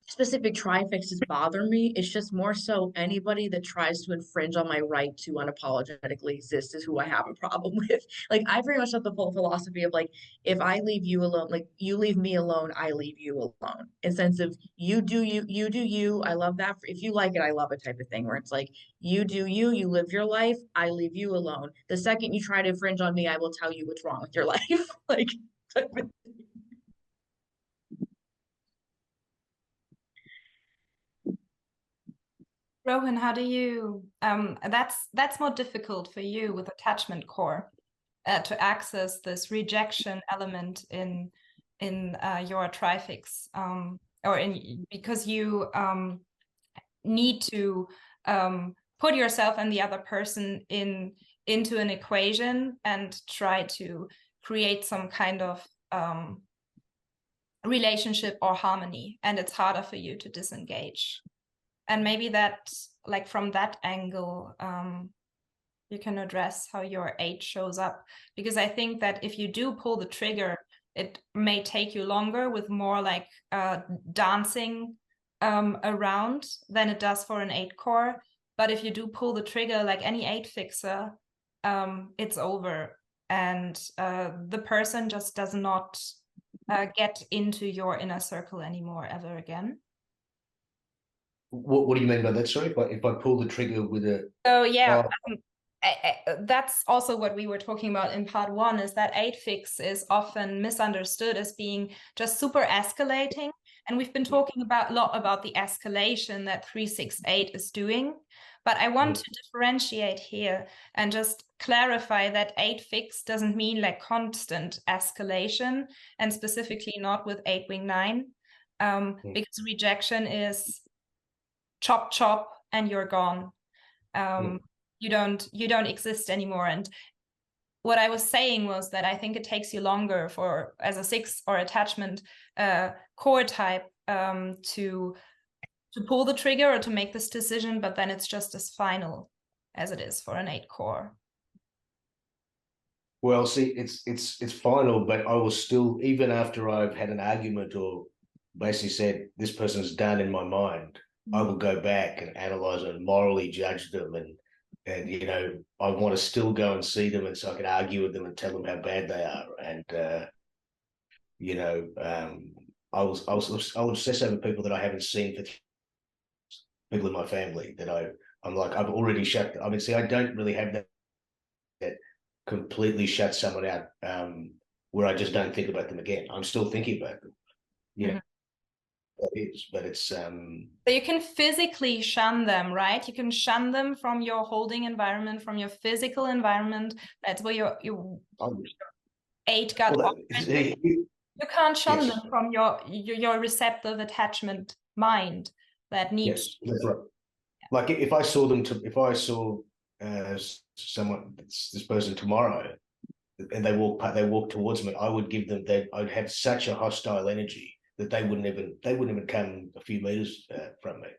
specific trifixes bother me. It's just more so anybody that tries to infringe on my right to unapologetically exist is who I have a problem with. Like, I very much have the full philosophy of like, if I leave you alone, like you leave me alone, I leave you alone. In sense of you do you, you do you. I love that. If you like it, I love it type of thing where it's like, you do you, you live your life, I leave you alone. The second you try to infringe on me, I will tell you what's wrong with your life. Like, Rohan, how do you that's more difficult for you with attachment core to access this rejection element in your trifix, or in because you need to put yourself and the other person into an equation and try to create some kind of relationship or harmony, and it's harder for you to disengage. And maybe that, like from that angle, you can address how your 8 shows up. Because I think that if you do pull the trigger, it may take you longer with more like dancing around than it does for an 8 core. But if you do pull the trigger, like any 8 fixer, it's over. And the person just does not get into your inner circle anymore ever again. What do you mean by that? Sorry, if I pull the trigger with a... So yeah, that's also what we were talking about in part 1, is that 8 fix is often misunderstood as being just super escalating. And we've been talking a lot about the escalation that 368 is doing. But I want to differentiate here and just clarify that 8 fix doesn't mean like constant escalation, and specifically not with 8 wing 9, because rejection is chop chop and you're gone. You don't exist anymore. And what I was saying was that I think it takes you longer for, as a 6 or attachment core type, to pull the trigger or to make this decision, but then it's just as final as it is for an 8 core. Well, see, it's final, but I will still, even after I've had an argument or basically said this person's done in my mind, I will go back and analyze and morally judge them, and you know, I want to still go and see them, and so I can argue with them and tell them how bad they are. And you know, I'll obsess over people that I haven't seen, for people in my family that I'm like, I've already shut. I mean, see, I don't really have that completely shut someone out, where I just don't think about them again. I'm still thinking about them. Yeah. But it's so you can physically shun them, right? You can shun them from your holding environment, from your physical environment. That's where your 8 got. Well, you can't shun them from your receptive attachment mind that needs. Yes, that's right. Like if I saw someone, this person tomorrow, and they walk towards me, I would give them that. I'd have such a hostile energy that they wouldn't even come a few meters from me.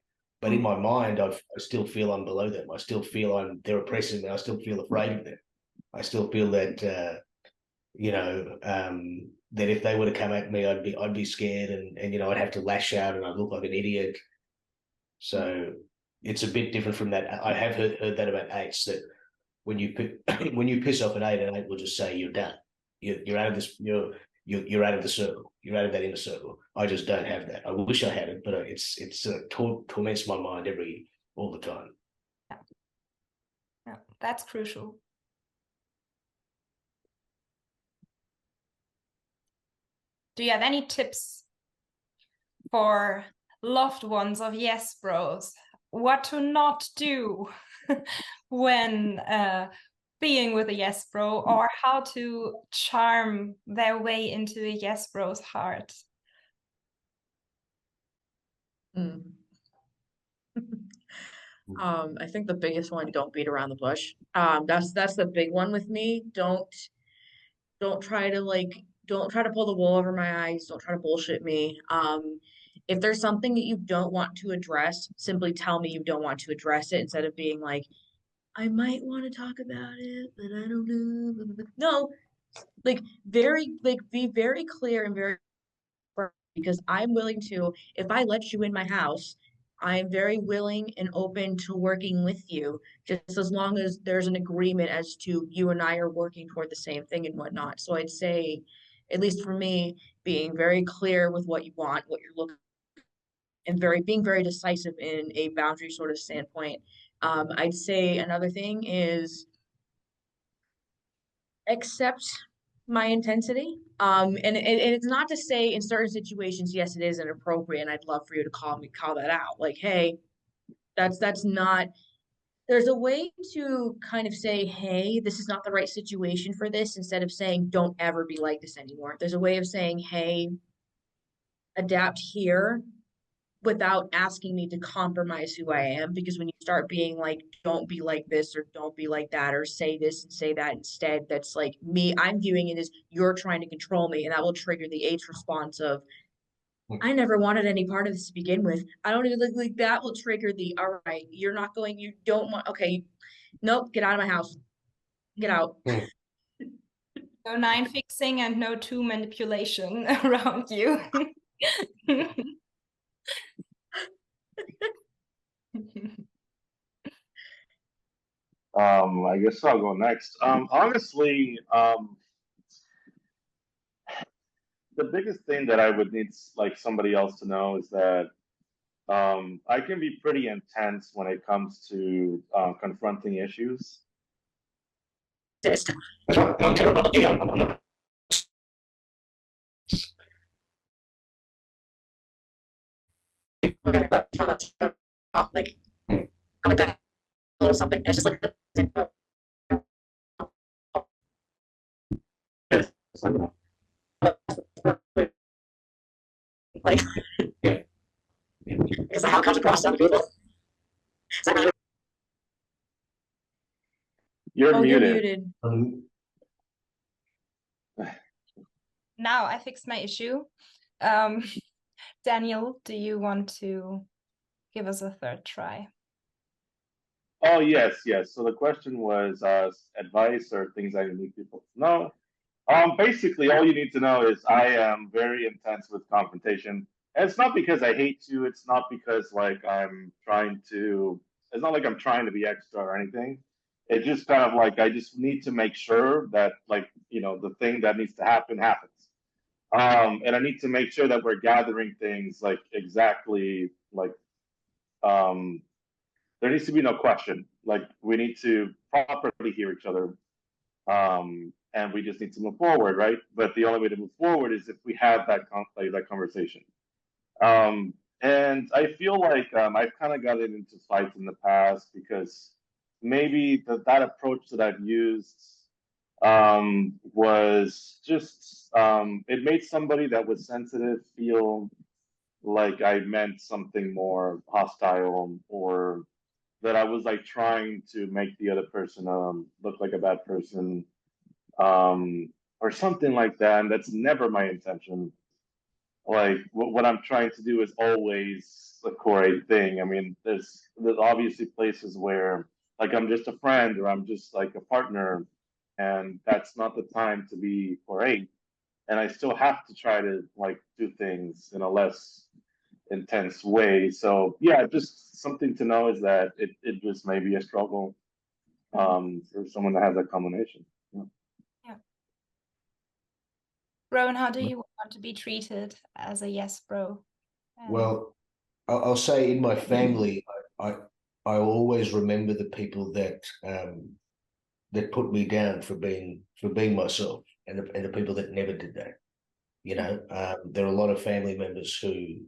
But in my mind, I still feel I'm below them. I still feel they're oppressing me. I still feel afraid of them. I still feel that you know, that if they were to come at me, I'd be scared, and you know, I'd have to lash out and I'd look like an idiot. So it's a bit different from that. I have heard that about 8s, that when you piss off an 8, an 8 will just say you're done. You're out of this. You're out of the circle. You're out of that inner circle. I just don't have that. I wish I had it, but it's torments my mind all the time. Yeah, that's crucial. Do you have any tips for loved ones of YESBROs? What to not do when being with a YESBRO, or how to charm their way into a YESBRO's heart? Mm. I think the biggest one, don't beat around the bush. That's the big one with me. Don't try to don't try to pull the wool over my eyes. Don't try to bullshit me. If there's something that you don't want to address, simply tell me you don't want to address it instead of being like, I might want to talk about it, but I don't know. No, be very clear and very firm, because I'm willing to, if I let you in my house, I'm very willing and open to working with you, just as long as there's an agreement as to you and I are working toward the same thing and whatnot. So I'd say, at least for me, being very clear with what you want, what you're looking, and being very decisive in a boundary sort of standpoint. I'd say another thing is accept my intensity. And it's not to say in certain situations, yes, it is inappropriate, and I'd love for you to call that out. Like, hey, that's not. There's a way to kind of say, hey, this is not the right situation for this, instead of saying, don't ever be like this anymore. There's a way of saying, hey, adapt here, without asking me to compromise who I am. Because when you start being like, don't be like this or don't be like that, or say this and say that instead, that's like me, I'm viewing it as you're trying to control me. And that will trigger the H response of, I never wanted any part of this to begin with. I don't even like that will trigger the, all right, you're not going, you don't want, okay, nope, get out of my house. Get out. No 9 fixing and no 2 manipulation around you. I guess I'll go next. Honestly, the biggest thing that I would need like somebody else to know is that I can be pretty intense when it comes to confronting issues. Like, I'm a little something. It's just like, because how it comes across to other people. You're Oh, you're muted. muted. Now I fixed my issue. Daniel, do you want to give us a third try? Oh, yes, yes. So the question was advice or things I need people to know. Basically, all you need to know is I am very intense with confrontation. And it's not because I hate to. It's not because like I'm trying to. It's not like I'm trying to be extra or anything. It's just kind of like I just need to make sure that like the thing that needs to happen happens. And I need to make sure that we're gathering things like exactly like there needs to be no question. Like we need to properly hear each other, and we just need to move forward, right? But the only way to move forward is if we have that conversation. And I feel like I've kind of gotten into fights in the past because maybe that approach that I've used was just it made somebody that was sensitive feel like I meant something more hostile, or that I was like trying to make the other person look like a bad person, or something like that. And that's never my intention. Like what I'm trying to do is always a core thing. I mean, there's obviously places where like I'm just a friend or I'm just like a partner, and that's not the time to be core. And I still have to try to like do things in a less intense way. So yeah, just something to know is that it just may be a struggle for someone that has that combination. Yeah. Rowan, how do you want to be treated as a YESBRO? Well, I'll say in my family, I always remember the people that that put me down for being myself, and the people that never did that. There are a lot of family members who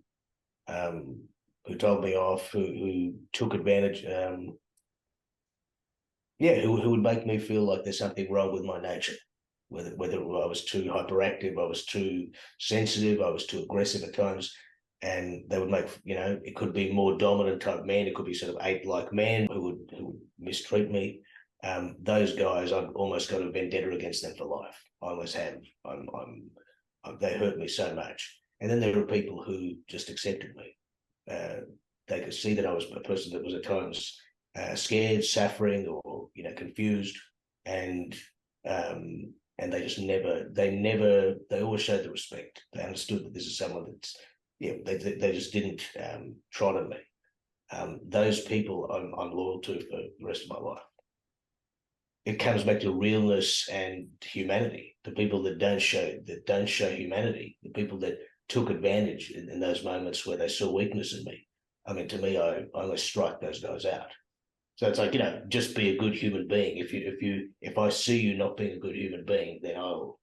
told me off, who took advantage, who would make me feel like there's something wrong with my nature, whether I was too hyperactive, I was too sensitive, I was too aggressive at times. and they would make, it could be more dominant type man, it could be sort of ape-like man who would mistreat me. Those guys, I've almost got a vendetta against them for life. I almost have. They hurt me so much. And then there were people who just accepted me. They could see that I was a person that was at times scared, suffering, or confused, and they just they always showed the respect. They understood that this is someone that's they just didn't trot on me. Those people I'm loyal to for the rest of my life. It comes back to realness and humanity. The people that don't show humanity, the people that took advantage in those moments where they saw weakness in me. I mean, to me, I almost strike those guys out. So it's like, just be a good human being. If I see you not being a good human being, then I'll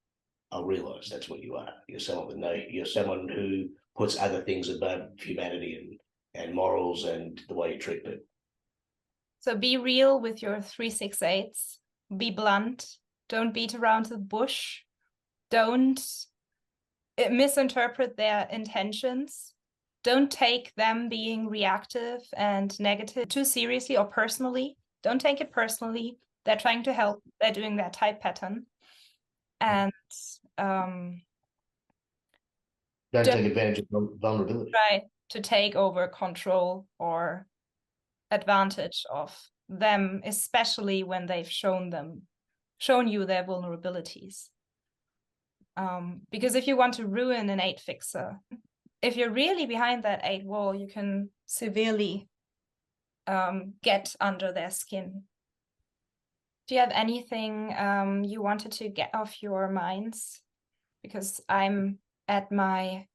realize that's what you are. You're someone who puts other things above humanity and morals and the way you treat people. So be real with your 368s. Be blunt. Don't beat around the bush. Don't misinterpret their intentions. Don't take them being reactive and negative too seriously or personally. Don't take it personally. They're trying to help. They're doing their type pattern. And don't take advantage of vulnerability. Try to take over control or advantage of them, especially when they've shown you their vulnerabilities. Because if you want to ruin an 8 fixer, if you're really behind that 8 wall, you can severely get under their skin. Do you have anything you wanted to get off your minds? Because I'm at my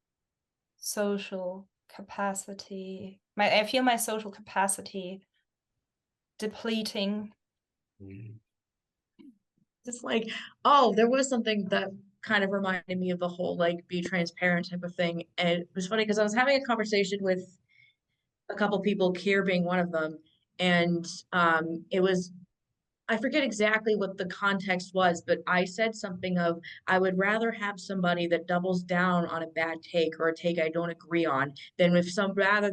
social capacity. I feel my social capacity depleting. It's like, oh, there was something that kind of reminded me of the whole like be transparent type of thing. And it was funny because I was having a conversation with a couple people, Kier being one of them, and it was, I forget exactly what the context was, but I said something of, I would rather have somebody that doubles down on a bad take or a take I don't agree on I'd rather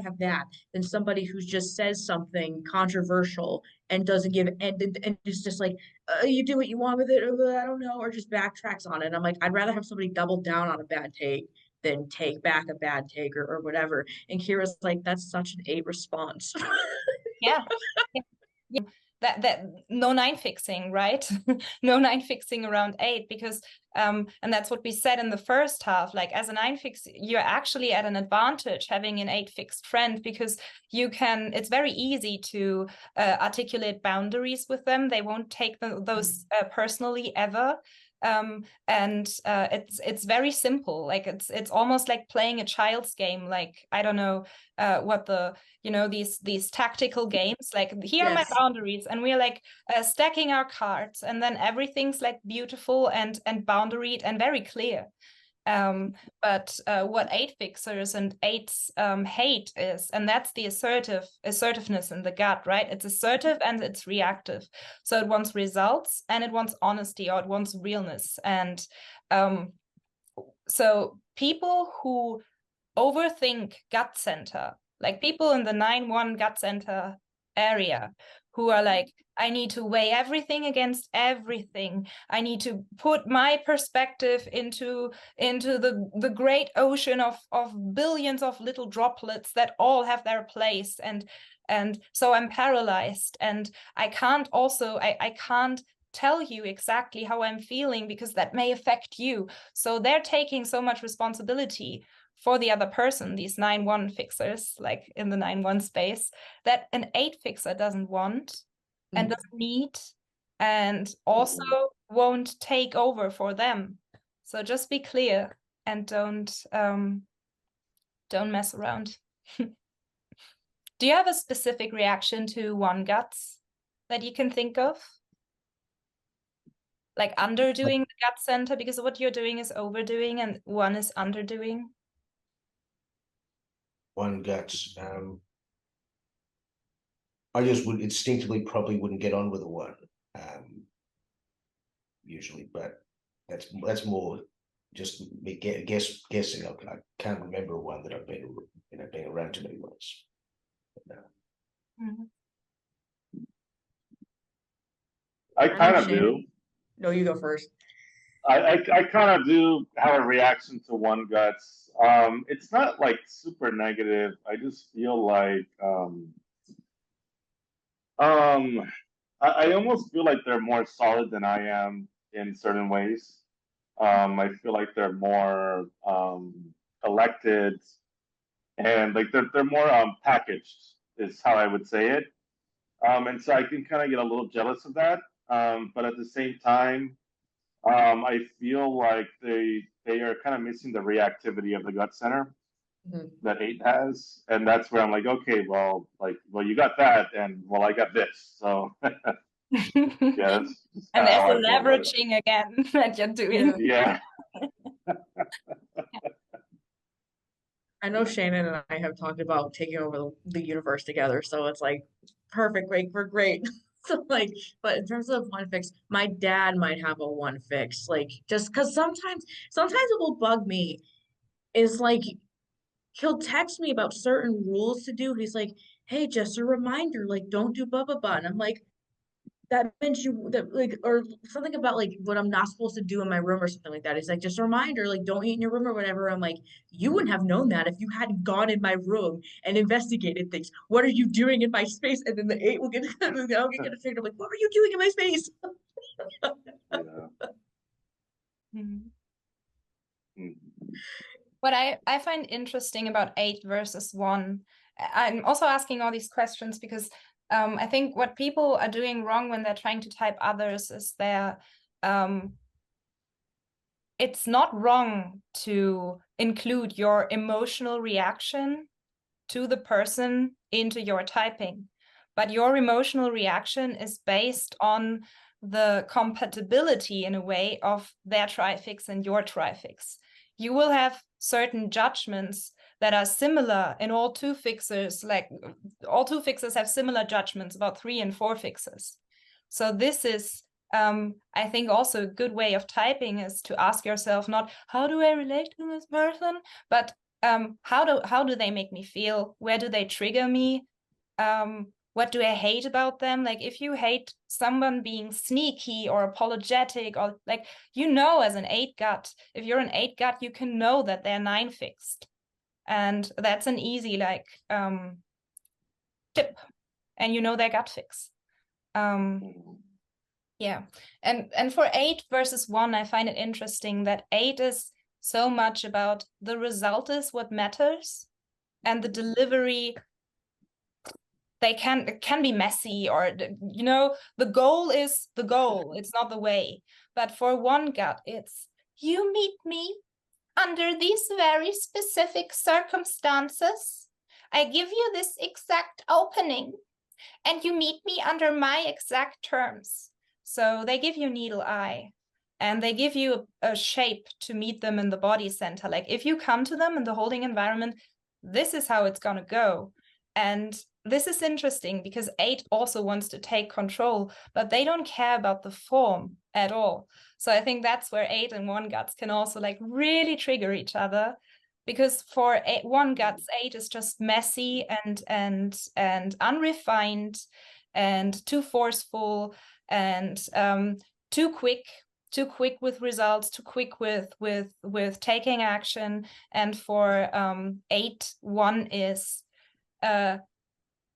have that than somebody who just says something controversial and doesn't give, and it's just like, you do what you want with it, or I don't know, or just backtracks on it. And I'm like, I'd rather have somebody double down on a bad take than take back a bad take or whatever. And Kira's like, that's such an 8 response. Yeah. That no 9 fixing, right? No 9 fixing around 8, because and that's what we said in the first half, like as a 9 fix, you're actually at an advantage having an 8 fixed friend, because it's very easy to articulate boundaries with them. They won't take those personally ever. And it's very simple. Like it's almost like playing a child's game. Like, I don't know what these tactical games, like here are my boundaries, and we're like stacking our cards, and then everything's like beautiful and boundaried and very clear. But what 8 fixers and 8s hate is, and that's the assertiveness in the gut, right? It's assertive and it's reactive. So it wants results and it wants honesty, or it wants realness. And so people who overthink gut center, like people in the 9-1 gut center area, who are like, I need to weigh everything against everything. I need to put my perspective into the great ocean of billions of little droplets that all have their place. And so I'm paralyzed, and I can't tell you exactly how I'm feeling because that may affect you. So they're taking so much responsibility for the other person, these 9-1 fixers, like in the 9-1 space, that an 8 fixer doesn't want and doesn't need, and also won't take over for them. So just be clear and don't mess around. Do you have a specific reaction to 1 guts that you can think of? Like underdoing the gut center, because what you're doing is overdoing and 1 is underdoing. 1 guts. I just would instinctively probably wouldn't get on with a 1, usually, but that's more just me guessing. I can't remember one that I've been been around too many ones. But, Mhm. I I know kind of Shannon. do. No, you go first. I kind of do have a reaction to one guts. It's not like super negative. I just feel like I almost feel like they're more solid than I am in certain ways. I feel like they're more collected and like they're more packaged is how I would say it. And so I can kind of get a little jealous of that. But at the same time, I feel like they are kind of missing the reactivity of the gut center Mhm. that 8 has, and that's where I'm like, okay, well, you got that, and well, I got this, so yeah, that's And kind of there's how I the feel about it. leveraging again that you're doing. Yeah, I know Shannon and I have talked about taking over the universe together, so it's like perfect, great, we're great. So like, but in terms of one fix, my dad might have a one fix, like just because sometimes it will bug me. Is like he'll text me about certain rules to do. He's like, "Hey, just a reminder, like don't do blah blah blah," and I'm like, that meant you that like or something about like what I'm not supposed to do in my room or something like that. It's like just a reminder, like don't eat in your room or whatever. I'm like, you wouldn't have known that if you hadn't gone in my room and investigated things. What are you doing in my space? And then the 8 will get I'll get triggered. I'm like, what are you doing in my space? yeah. Mhm. Mm. What I find interesting about 8 versus 1, I'm also asking all these questions because I think what people are doing wrong when they're trying to type others is it's not wrong to include your emotional reaction to the person into your typing, but your emotional reaction is based on the compatibility in a way of their trifix and your trifix. You will have certain judgments that are similar in all 2 fixers, like all 2 fixers have similar judgments about 3 and 4 fixers. So this is I think also a good way of typing is to ask yourself not how do I relate to this person, but how do they make me feel? Where do they trigger me? What do I hate about them? Like if you hate someone being sneaky or apologetic, or like as an 8 gut, if you're an 8 gut, you can know that they're 9 fixed, and that's an easy tip, and their gut fix. Yeah, and for 8 versus 1, I find it interesting that 8 is so much about the result is what matters, and the delivery it can be messy, or the goal is the goal, it's not the way. But for 1 gut, it's you meet me under these very specific circumstances. I give you this exact opening, and you meet me under my exact terms. So they give you needle eye, and they give you a shape to meet them in the body center. Like if you come to them in the holding environment, this is how it's going to go. And this is interesting because 8 also wants to take control, but they don't care about the form at all. So I think that's where 8 and 1 guts can also like really trigger each other, because for 1 guts, 8 is just messy and unrefined and too forceful and too quick with results, too quick with taking action. And for 8, 1 is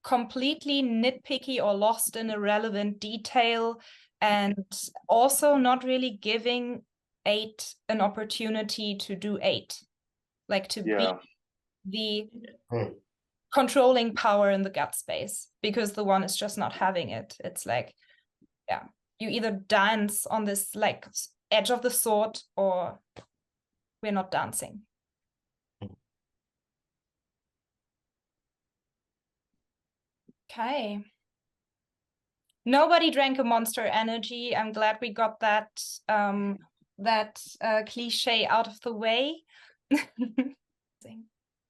completely nitpicky or lost in irrelevant detail, and also not really giving 8 an opportunity to do 8, like to be the controlling power in the gut space, because the 1 is just not having it. It's like, yeah, you either dance on this like edge of the sword, or we're not dancing. Okay. Nobody drank a Monster Energy. I'm glad we got that cliche out of the way.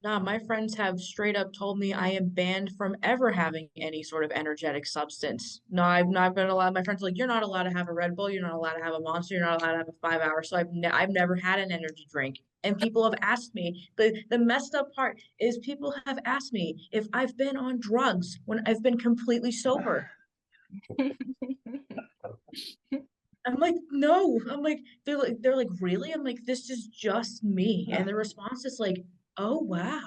Nah, my friends have straight up told me I am banned from ever having any sort of energetic substance. No, I've not been allowed. My friends are like, you're not allowed to have a Red Bull, you're not allowed to have a Monster, you're not allowed to have a 5 hour. So I've never had an energy drink. And people have asked me, the messed up part is people have asked me if I've been on drugs when I've been completely sober. I'm like, no. I'm like, they're like, really? I'm like, this is just me. And the response is like, oh wow.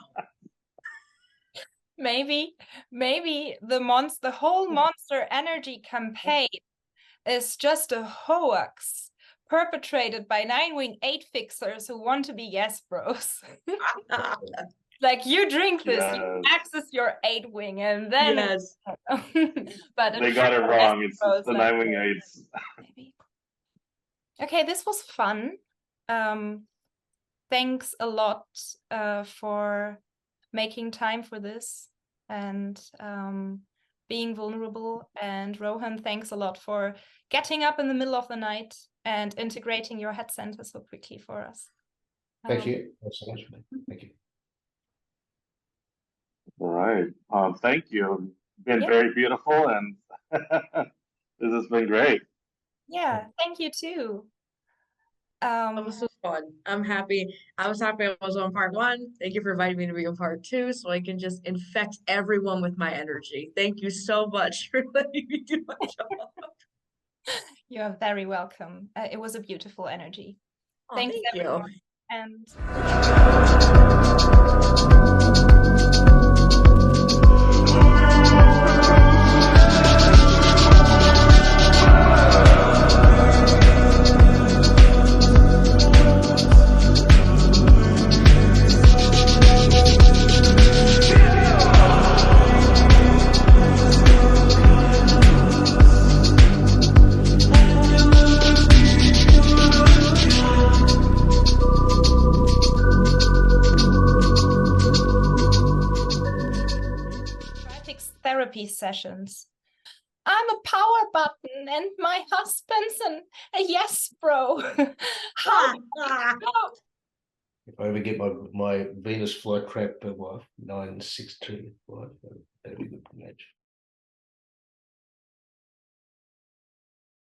Maybe the whole Monster Energy campaign is just a hoax perpetrated by 9-wing-8 fixers who want to be YESBROs. Like, you drink this, Yes. you access your 8-wing, and then Yes. but They got it wrong. It's YESBROs, the like, 9-wing-8s. maybe. Okay, this was fun. Thanks a lot for making time for this and being vulnerable. And Rohan, thanks a lot for getting up in the middle of the night and integrating your head center so quickly for us. Thank you. Thanks so much, man. Thank you. All right. Thank you. Been Yeah. very beautiful, and this has been great. Yeah, thank you too. This was fun. I'm happy. I was happy I was on part 1. Thank you for inviting me to be on part 2 so I can just infect everyone with my energy. Thank you so much for letting me do my job. You are very welcome. It was a beautiful energy. Oh, Thanks, thank you. everyone. And Trifix therapy sessions. I'm a power button and my husband's a yes bro. How? If I ever get my Venus flight crap, 962 flight.